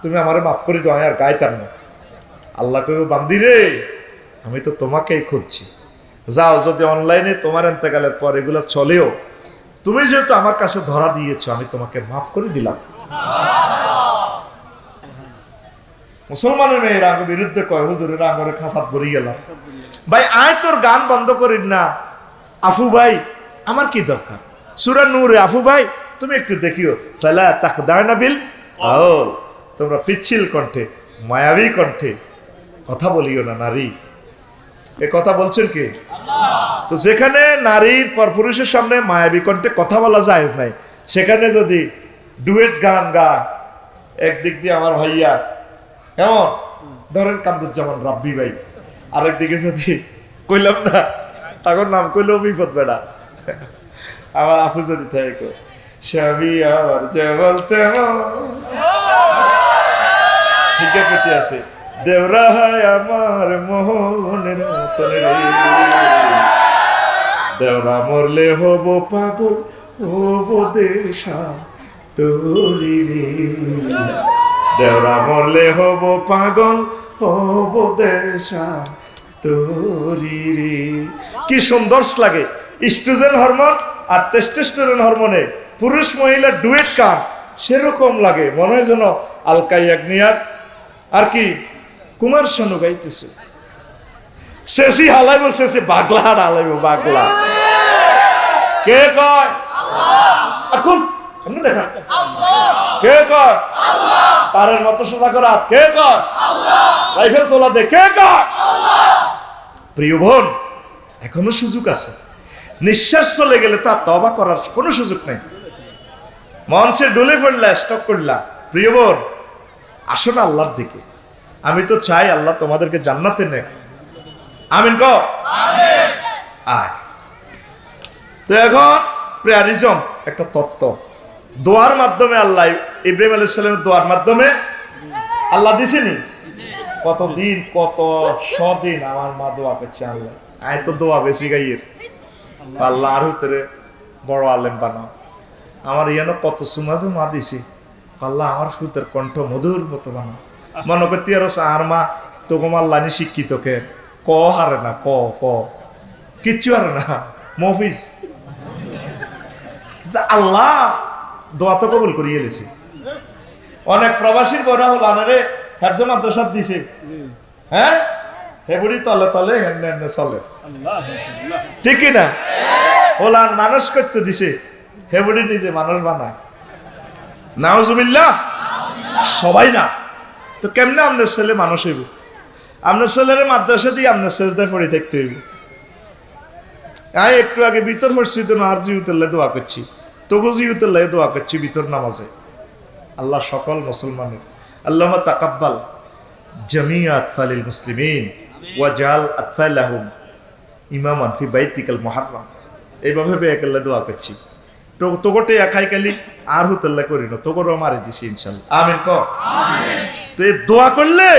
তুমি আমারে মাফ করে দাও, আর গাইতাম না। আল্লাহ কইব বান্দি রে, আমি তো তোমাকেই খুঁজছি, যাও, যদি অনলাইনে তোমার এন্তেকালের পর এগুলো চলেও, তুমি যেহেতু আমার কাছে ধরা দিয়েছো, আমি তোমাকে মাফ করে দিলাম। মুসলমানের মেয়েরা আগে বিরুদ্ধে কয় হুজুরের আঙ্গরে খাসাত ভরি গেলাম। ভাই আয় তোর গান বন্ধ করিন না। আফু ভাই আমার কি দরকার, সূরা নূরে আফু ভাই তুমি একটু দেখিও, ফালা তাখদানা বিল কাউল, তোমরা পিচ্ছিল কণ্ঠে মায়াবী কণ্ঠে কথা বলিও না নারী। এ কথা বলছেন কে? তো যেখানে নারীর পরপুরুষের সামনে মায়াবী কণ্ঠে কথা বলা জায়েজ নাই, সেখানে যদি ডুয়েট গান গায়, একদিক দিয়ে আমার ভাইয়া কেমন ধরেন কামরুজ্জামান রাব্বি ভাই, আরেকদিকে যদি কইলাম না তখন নাম কইলেও বিপদ বেড়া, আমার আফু যদি থাকে সবই আর যে বলতে ঠিক আছে, দেওরা হয় আমার মোহনের তলে, দেওরা মরলে হব পাগল হব দেশা তোরি রে, দেওরা মরলে হব পাগল হব দেশা তোরি রে। কি সুন্দর লাগে ইস্ট্রোজেন হরমোন আর টেস্টোস্টেরন হরমোনে পুরুষ মহিলা ডুয়েট গান, সেরকম লাগে, মনে হয় যেন আলকা ইয়াগনিয়ার আর কি কুমার শানু গাইতেছে। শেষি হালাইব, শেষে বাগলা হালাইব, বাগলা। কে কয়? এখন এমনি দেখা কে কয়? পারের মতো সোজা করা কে কয়? রাইফেল তোলা দে কে কয়? প্রিয় বোন, এখনো সুযোগ আছে। নিঃশ্বাস চলে গেলে তার তওবা করার কোনো সুযোগ নেই। মঞ্চে ডুলে পড়লা, স্টপ করলা, প্রিয় বোন আসো না আল্লাহর দিকে। আমি তো চাই আল্লাহ তোমাদেরকে জান্নাতে নে, আমিন ক আয়। তো এখন প্রেয়ারিজম একটা তত্ত্ব, দোয়ার মাধ্যমে আল্লাহ ইব্রাহিম আলাইহিস সালামের দোয়ার মাধ্যমে আল্লাহ দিছেনি। কতদিন কত শদিন আমার মা দোয়া করছে, আল্লাহ আয় তো দোয়া বেশি গাইয়ের, আল্লাহ আর হুতরে বড় আলেম বানাও। আমার ইয়ানো কত সুমাজে মা দিছি, আল্লাহ আমার সুতের কণ্ঠ মধুর মতো বানাও। মনে করতে আর আর মা তো তোমার লাইনে শিক্ষিত কে ক হারে না, ক ক কিচ্ছু হারে না, মফিজ। কিন্তু আল্লাহ দোয়া তো কবুল করিয়ে এলেছে। অনেক প্রবাসীর বড় হল আনারে হেফজ মাদ্রাসাত দিছে, হ্যাঁ হেবুড়ি তলে তলে হেমনে হেমনে চলে, ঠিক না? ওলান মানুষ করতে দিছে, হেবুড়ি নিজে মানুষ বানায়। নাউজুবিল্লাহ, সবাই না তো কেমনে আপনার ছেলে মানুষ হইব? আপনার ছেলের মাদ্রাসা দিয়ে আপনার সেজদায় পড়ে থাকতে হইব। আমি একটু আগে ভিতর পড়ছি তো আর জিউতুল্লাহ দোয়া করছি, তবু জিউতুল্লাহ দোয়া করছি ভিতর নামাজে। আল্লাহ সকল মুসলমানের আল্লাহুম্মা তাকাব্বাল জামিআ আতফালিল মুসলিমিন ওয়াজআল আতফালাহুম ইমামান ফি বাইতিকাল মুহাররাম। এইভাবে বেয়াকাল্লাহ দোয়া করছি। তোগোটে একাই কালি আর হুতাল্লাহ করি না, তোগোরও মারি দিছি ইনশাল্লাহ, আমিন ক আমিন। তো এই দোয়া করলে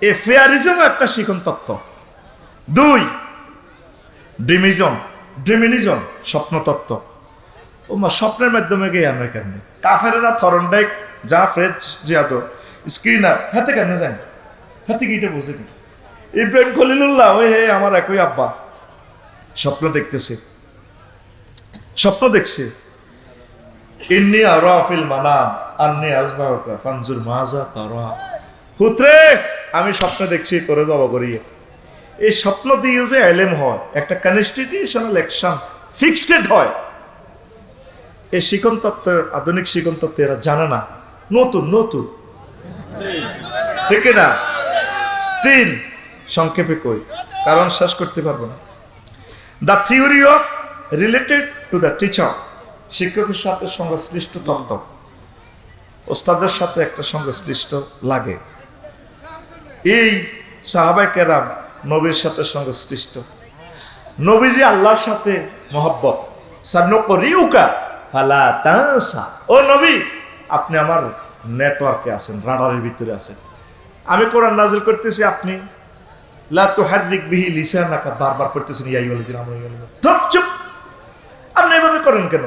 এ ফেয়ারিজম একটা শিখন তত্ত্ব। দুই ড্রিমিনিজম স্বপ্ন তত্ত্ব। ও মা স্বপ্নের মাধ্যমে গিয়ে আমরা কেমনে কাফেরেরা থরনডাইক যা ফ্রেজ জিয়াদ স্ক্রিনার হাতে কেন জানি, হাতে গিয়ে বুঝিনি। ইব্রাহিম খলিলুল্লাহ ওই হে আমার একই আব্বা স্বপ্ন দেখতেছে, স্বপ্ন দেখছে ইন্নী আরা ফিল মানাম আন্নী আজমাউকা ফানজুর মাযা তারা। পুত্রে আমি স্বপ্ন দেখছি তোরে জবা করিয়ে। এই স্বপ্ন দিয়ে যে এলেম হয়, একটা কনস্টিটিউশনাল অ্যাকশন ফিক্সড হয়। এই শিখন তত্ত্বের আধুনিক শিখন তত্ত্ব এরা জানে না, নতুন নতুন, ঠিক না? তিন সংক্ষেপে কই, কারণ শেষ করতে পারবো না। The theory of related to the teacher, শিক্ষকের সাথে সংশ্লিষ্ট তত্ত্ব। ওস্তাদের সাথে একটা সংশ্লিষ্ট লাগে। এই সাহাবায়ে কেরাম নবীর সাথে সংশ্লিষ্ট। নবীজি আল্লাহর সাথে মহব্বত। সানুকরিউকা ফালা তানসা, ও নবী আপনি আমার নেটওয়ার্কে আছেন, রাডারের ভিতরে আছেন। আমি কোরআন নাযিল করতেছি, আপনি লা তুহাররিক বিহি লিসানাকা বারবার পড়তেছেন, ইয়া আইয়ুহাল্লাযিনা আমানু। ধুপ, চুপ, আপনি এভাবে করেন কেন?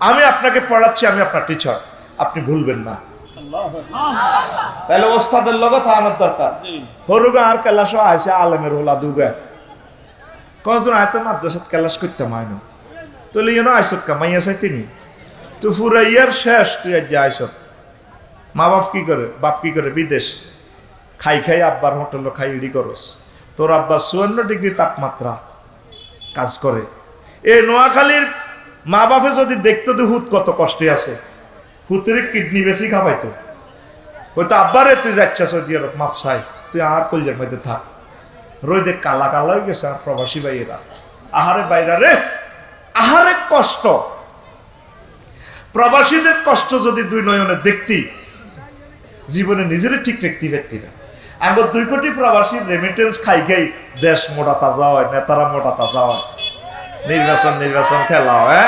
আমি আপনাকে পড়াচ্ছি, আমি আপনার টিচার, আপনি ভুলবেন না। তাহলে ওস্তাদের লগত আমার দরকার। হরুগা আর কেলাস আইসে আলেমের হোলা দুগা কজন আয়তো মাদ্রাসাত কেলাস করতে মাইনো তাহলে ইয়েন আইসত কামাইয়া চাই তিনি তো পুরা ইয়ার শেষ, তুই আজ আইসত। মা বাপ কি করে? বাপ কি করে? বিদেশ খাই খাই আব্বার হোটেল খাই ইডি করস। তোর আব্বা 54 ডিগ্রি তাপমাত্রা কাজ করে। এই নোয়াখালীর মা বাপে যদি দেখতো তো হুত কত কষ্টে আছে, হুতের কিডনি বেশি খাবাইতো। হয়তো আব্বারে তুই যাচ্ছা সৌদি আরব, মাপ চাই, তুই আর কলজার মধ্যে থাক। রোদে কালা কালা হয়ে গেছে আর প্রবাসী ভাইয়েরা। আহারে বাইরা রে, আহারে কষ্ট। প্রবাসীদের কষ্ট যদি দুই নয়নে দেখতি, জীবনে নিজের ঠিক রাখতে পারতি না। এখন 2 কোটি প্রবাসীর রেমিটেন্স খাই খাই দেশ মোটা তাজা হয়, নেতারা মোটা তাজা হয়। নির্বাচন খেলা হয়।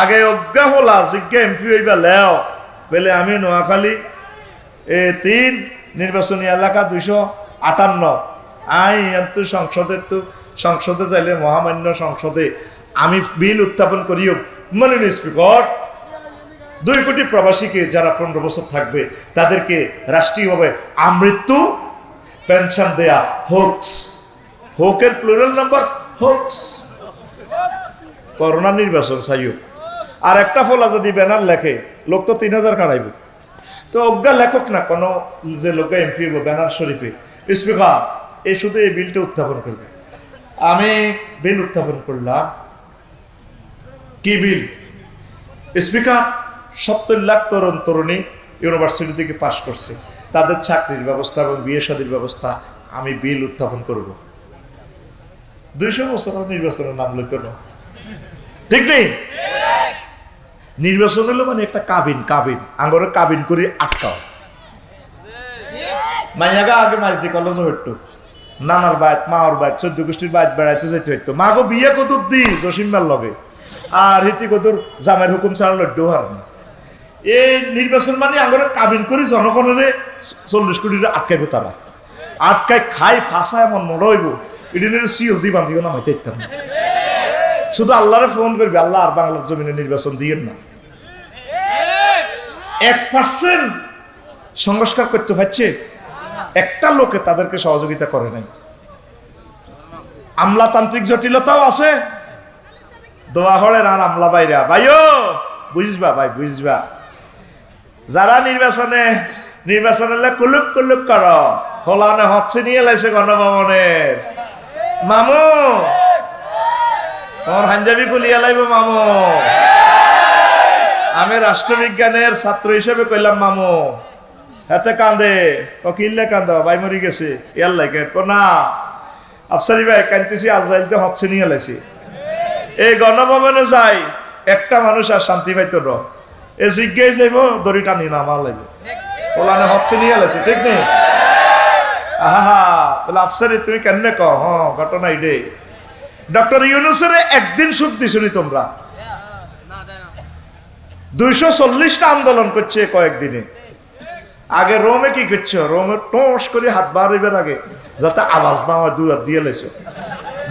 আগে অজ্ঞা হলা জিজ্ঞা এমপি হইবা লেও বলে আমি নোয়াখালী 3 নির্বাচনী এলাকা 258 আই এত সংসদে যাইলে মহামান্য সংসদে আমি বিল উত্থাপন করিও মাননীয় স্পিকার 2 কোটি প্রবাসীকে যারা 15 বছর থাকবে তাদেরকে রাষ্ট্রীয়ভাবে আমৃত্যু পেনশন দেয়া হোকস। হোকের প্লুরাল নাম্বার হোকস। করোনা নির্বাচন চাইও। আর একটা ফলা যদি ব্যানার লেখে, লোক তো 3000 কাড়াইব। তো অজ্ঞা লেখক না কোনো যে লোক এমপি ব্যানার শরীফে স্পিকার এই শুধু এই বিলটা উত্থাপন করবে। আমি বিল উত্থাপন করলাম। কি বিল? স্পিকার 70 লাখ তরুণ তরুণী ইউনিভার্সিটি থেকে পাশ করছে, তাদের চাকরির ব্যবস্থা এবং বিয়ে শাদীর ব্যবস্থা আমি বিল উত্থাপন করব। 200 বছর নির্বাচনের নাম লইতো না, ঠিক নেই? নির্বাচন হলো মানে একটা কাবিন আঙ্গরে কাবিন করে আটকাও। মাইয়াগা আগে মাইজ দি কলেজ হইতো, নানার বাইত মাওর বাইত 14 গোষ্ঠীর বাইত বেড়াইতে যেতে হইতো। মাগো বিয়ে কত দি জসিমবার লগে আর হিতি কতর জামের হুকুম ছাড়া লড্ডু হার। এই নির্বাচন মানে আঙ্গরে কাবিন করে জনগণের 40 কোটি আটকাইব। তারা আটকাই খাই ফাঁসা এমন মনে হইব এদিনের সিও দি বান্ধিও নামাইতে ইত্যাদ না। শুধু আল্লাহরে ফোন করবি, আল্লাহ আর বাংলার জমিনে নির্বাচন দিয়েন না। 1% সংস্কার করতে পারছে একটা লোকে, তাদেরকে সহযোগিতা করে নাই। আমলাতান্ত্রিক জটিলতাও আছে। দোয়া হলেন আর আমলা বাইরা ভাইও বুঝবা, ভাই বুঝবা, যারা নির্বাচনে কুলুক কর হলানে হচ্ছে নিয়ে লাইছে গণভবনের মামু, তোমার হাঞ্জাবি কুলিয়া লাইব মামু। আমি রাষ্ট্রবিজ্ঞানের ছাত্র হিসেবে কইলাম মামু, হাতে কান্দে কিনলে কান্দ ভাই মরি গেছে ইয়ার লাগে না আফসারি ভাই কানতেছি, আজরাইলতে হচ্ছে নিয়ে লাইছি। এই গণভবনে যাই একটা মানুষ আর শান্তি পাইতো না। এ জিজ্ঞাই যাইব দড়ি টানি না আমার লাগবে ওলানে হচ্ছে নিয়ে লাইছি, ঠিক নেই? আহা বলে আফসারি তুমি কেন কও? হ্যাঁ ঘটনা এটাই। ডক্টর ইউনূসের একদিন সুখ দিছনি তোমরা? 240টা আন্দোলন করছে কয়েকদিনে। আগে রোমে কি করছো? রোমে টোস করে হাত বার হইবার আগে যাতে আওয়াজ না হয় 2 হাত দিয়ে লাইছো,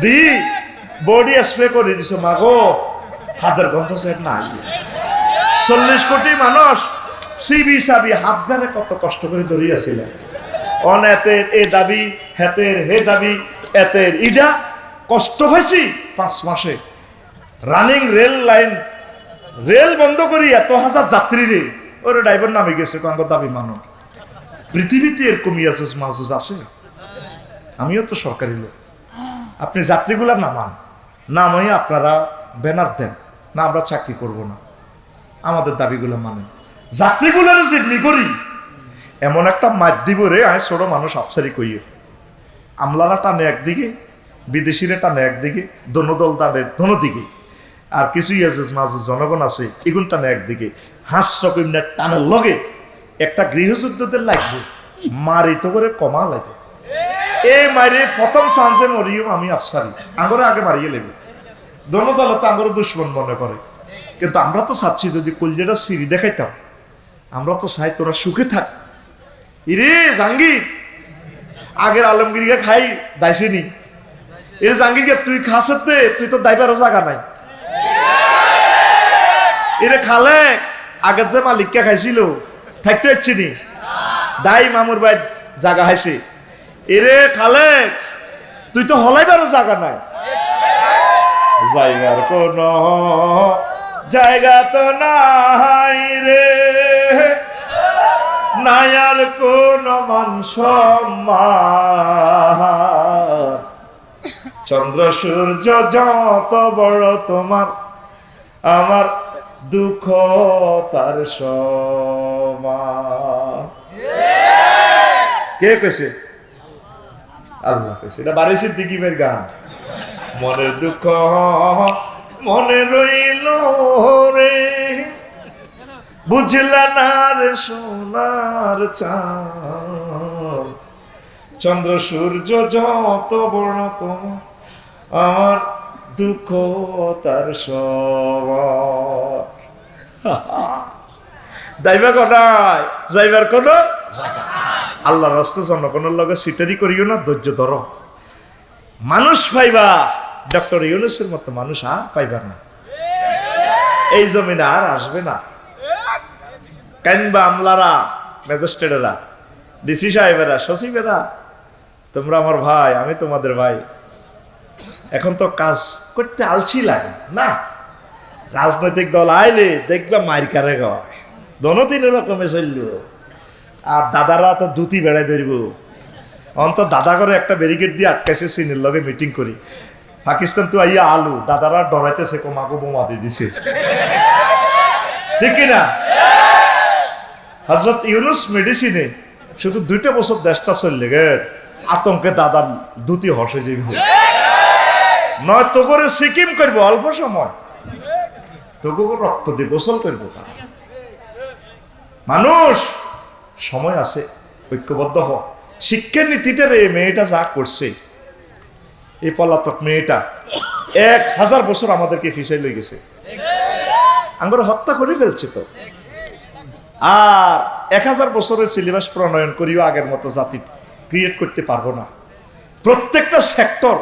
দি বডি স্প্রে করে দিছো। মাগো হাতের গন্ধ সেট না। 40 কোটি মানুষ সিবি সাবি হাত ধরে কত কষ্ট করে ধরিয়াছিল। অনেতের এ দাবি, হেতের হে দাবি, এতের ইডা কষ্ট হয়েছি 5 মাসে। রানিং রেল বন্ধ করি এত হাজার যাত্রী রে ওর ড্রাইভার নামে গেছে কাঙ্গ দাবি মানো। পৃথিবীতে এরকম ইয়াজুজ মাহুজ আছে? আমিও তো সরকারি লোক। আপনি যাত্রীগুলা নামাই আপনারা ব্যানার দেন না, আমরা চাকরি করব না, আমাদের দাবিগুলো মানে যাত্রীগুলার জিম্মি করি এমন একটা মাত দিব রে। আমি ছোট মানুষ আফসারি কইয়ে, আমলারা টানে একদিকে, বিদেশিরা টানে একদিকে, দোনো দল টানে দোনো দিকে। আর কিছু ইয়াজুজ মাজুজ জনগণ আছে এগুন টানে একদিকে হাঁস রকম টানের লগে একটা গৃহযুদ্ধদের লাগবে মারি তো করে কমা লাগে এই মারি প্রথম চান্সে মরিও আমি আফসারি আঙ্গরে আগে মারিয়ে লেবে দোনো দল তো আঙ্গরে দুশ্মন মনে করে কিন্তু আমরা তো চাচ্ছি যদি কলজেটা সিঁড়ি দেখাইতাম আমরা তো চাই তোরা সুখে থাক ইরে জাহাঙ্গীর আগের আলমগীরকে খাই দাইছিনি এর জাহাঙ্গীরকে তুই খাসতে তুই তো দাইবারও জায়গা নাই এরে খালে আগের যে মালিককে খাইছিল থাকতে হচ্ছে নি দাই মামুর ভাই জায়গা হাইছে এরে খালে তুই তো হলাইবারও জায়গা নাই জায়গার কোন জায়গা তো নাই রে নাই আর কোন মান সম্মান চন্দ্র সূর্য যত বড় তোমার আমার দুঃখ তার সমান কে কইছে আল্লাহ কইছে এটা বারে সিদ্দিকীর গান মনের দুঃখ মনে রইল রে বুঝলা না রে সোনার চাঁদ চন্দ্র সূর্য যত বড় তোমার আমার দুঃখ তার সবার দাইবা কোনায় যাইবার কোন আল্লাহ রাস্তা জনগণের লগে সিটারি করিও না ধৈর্য ধরো মানুষ পাইবা ডক্টর ইউনূসের মতো মানুষ আর পাইবা না এই জমিনে আর আসবে না কানবা আমলারা ম্যাজিস্ট্রেটেরা ডিসি সাহেবেরা সচিবেরা তোমরা আমার ভাই আমি তোমাদের ভাই এখন তো কাজ করতে আলছি লাগে না রাজনৈতিক দল আইলে দেখবা মাইর কারে গয় দোনো তিন রকমে চলল আর দাদারা তো দুটি বেড়াই ধরব অন্ত দাদা করে একটা ব্যারিকেড দিয়ে আটকাইছে সিনের লগে মিটিং করি পাকিস্তান তো আইয়া আলু দাদারা ডরাইতেছে কোমাকে বোমা দিয়ে দিছে ঠিক কিনা হযরত ইউনূস মেডিসিনে শুধু 2টা বছর দেশটা চললে গে আতঙ্কে দাদার দুটি হসে যাইব নয় তো করে সিকিম করব অল্প সময় তবু রক্ত দিয়ে গোসল করবো তারা মানুষ সময় আছে ঐক্যবদ্ধ হ শিক্ষা নীতিটার এই মেয়েটা যা করছে এই পলাতক মেয়েটা 1000 বছর আমাদেরকে ফিসাই লই গেছে আমরা হত্যা করে ফেলছে তো আর 1000 বছরের সিলেবাস প্রণয়ন করিও আগের মতো জাতি ক্রিয়েট করতে পারবো না প্রত্যেকটা সেক্টর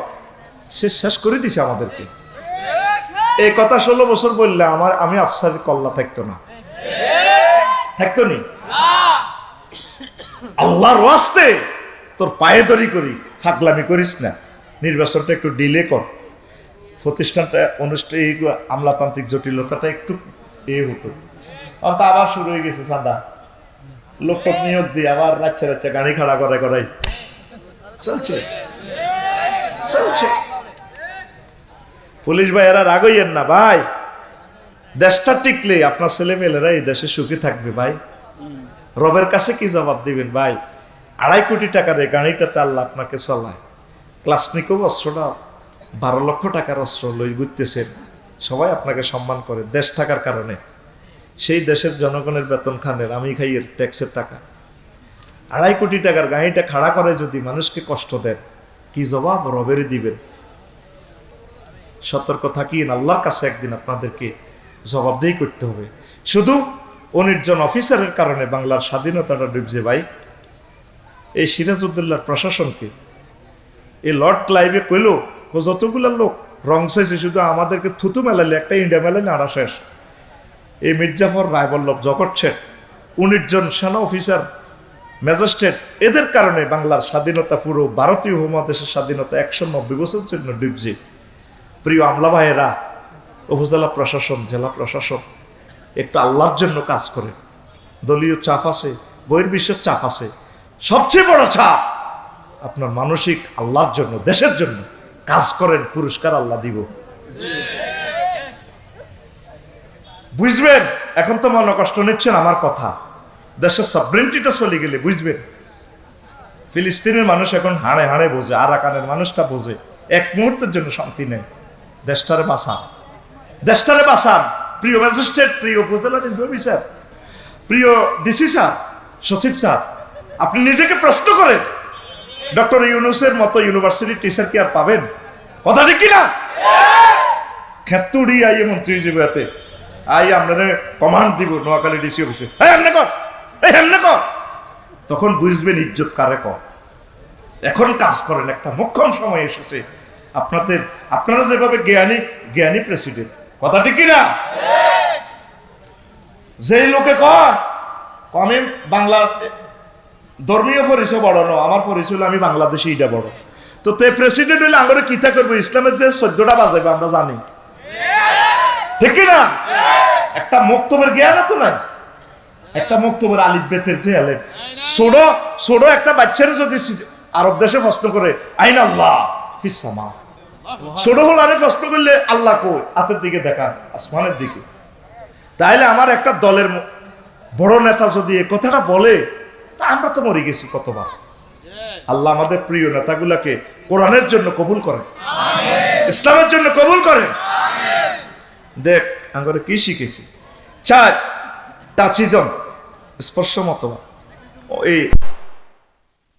সে শেষ করে দিছে আমাদেরকে এই কথা 16 বছর বললে আমি আফসারের কল্লা থাকতো না থাকতো নি আল্লাহর ওয়াস্তে তোর পায়ে দড়ি করি ফাগলামি করিস না নির্বাচনটা একটু ডিলে কর প্রতিষ্ঠানটা অনুষ্ঠান আমলাতান্ত্রিক জটিলতাটা একটু হতো তা আবার শুরু হয়ে গেছে চাঁদা লোকটক নিয়োগ দিয়ে আবার রাচ্চা রাচ্চা গাড়ি খাড়া করাই চলছে চলছে পুলিশ ভাইয়েরা রাগ হইয়েন না ভাই দেশটা টিকলে আপনার ছেলে মেয়েরা এই দেশে সুখী থাকবে ভাই রবের কাছে কি জবাব দিবেন ভাই 2.5 কোটি টাকার এই গাড়িটাতে আল্লাহ আপনাকে চালায় ক্লাসনিকও অস্ত্রটা 12 লক্ষ টাকার অস্ত্র লই ঘুরতেছেন সবাই আপনাকে সম্মান করে দেশ থাকার কারণে সেই দেশের জনগণের বেতন খানের আমি খাই এর ট্যাক্সের টাকা 2.5 কোটি টাকার গাড়িটা খাড়া করে যদি মানুষকে কষ্ট দেন কি জবাব রবেরই দিবেন সতর্ক থাকিন আল্লাহর কাছে একদিন আপনাদেরকে জবাবদেহি করতে হবে শুধু 19 জন অফিসারের কারণে বাংলার স্বাধীনতাটা ডুবছে ভাই এই সিরাজউদ্দৌলার প্রশাসনকে এই লর্ড ক্লাইভে কইল যতগুলো লোক রং চাইছে শুধু আমাদেরকে থুতু মেলালে একটা ইন্ডিয়া মেলালে আনা শেষ এই মির্জাফর রায়বল্লভ জগৎ শেঠ 19 জন সেনা অফিসার ম্যাজিস্ট্রেট এদের কারণে বাংলার স্বাধীনতা পুরো ভারতীয় উপমহাদেশের স্বাধীনতা 190 বছরের জন্য ডুবছে প্রিয় আমলা ভাইয়েরা উপজেলা প্রশাসন জেলা প্রশাসন একটু আল্লাহর জন্য কাজ করে দলীয় চাপ আছে বহির্বিশ্বের চাপ আছে সবচেয়ে বড় চাপ আপনার মানসিক আল্লাহর জন্য দেশের জন্য কাজ করেন পুরস্কার আল্লাহ দিব বুঝবেন এখন তো মনে কষ্ট নিচ্ছেন আমার কথা দেশের সভরেন্টিটা চলে গেলে বুঝবেন ফিলিস্তিনের মানুষ এখন হাড়ে হাড়ে বোঝে আরাকানের মানুষটা বোঝে এক মুহূর্তের জন্য শান্তি নেই দেশটারে বাঁচা দেশটারে বাঁচান। প্রিয় ম্যাজিস্ট্রেট, প্রিয় উপজেলা নির্বাহী অফিসার, প্রিয় ডিসি স্যার, সচিব স্যার, আপনি নিজেকে প্রশ্ন করেন, ডক্টর ইউনূসের মতো ইউনিভার্সিটির টিচার কি আর পাবেন? কথা ঠিক কিনা? খেতুড়ি আইয়ে মন্ত্রী হিসেবে হাতে আই আপনারা কমান্ড দিব নোয়াখালী ডিসি অফিসে, এমনি কর, এমনি কর, তখন বুঝবেন ইজ্জত কারে কর। এখন কাজ করেন, একটা মোক্ষম সময় এসেছে আপনারা যেভাবে জ্ঞানী প্রেসিডেন্ট, কথা ঠিক কিনা? যেই লোকে কয় আমি বাংলা ধর্মীয় পরিচয় বড় ন, আমার পরিচয় হলো আমি বাংলাদেশি, এটা বড়। তো তে প্রেসিডেন্ট হইলে আমরা কিতা করবো? ইসলামের যে 14টা বাজাবে আমরা জানি, ঠিক কিনা? একটা মক্তবের জ্ঞান তো নাই, একটা মক্তবের আলিফ বেতের যে আলেম, ছোট একটা বাচ্চারে যদি আরব দেশে প্রশ্ন করে আইন আল্লাহ ফিস-সামা, ছোট হল আরে প্রশ্ন করলে আল্লাহ কই, হাতের দিকে দেখা, আসমানের দিকে। তাইলে আমার একটা দলের বড় নেতা যদি এ কথাটা বলে, তা আমরা তো মরে গেছি কতবার। আল্লাহ আমাদের প্রিয় নেতাগুলাকে কোরআনের জন্য কবুল করেন, ইসলামের জন্য কবুল করেন। দেখ আমরা কি শিখেছি? 4 টাচিজম, স্পর্শ মতবাদ। এই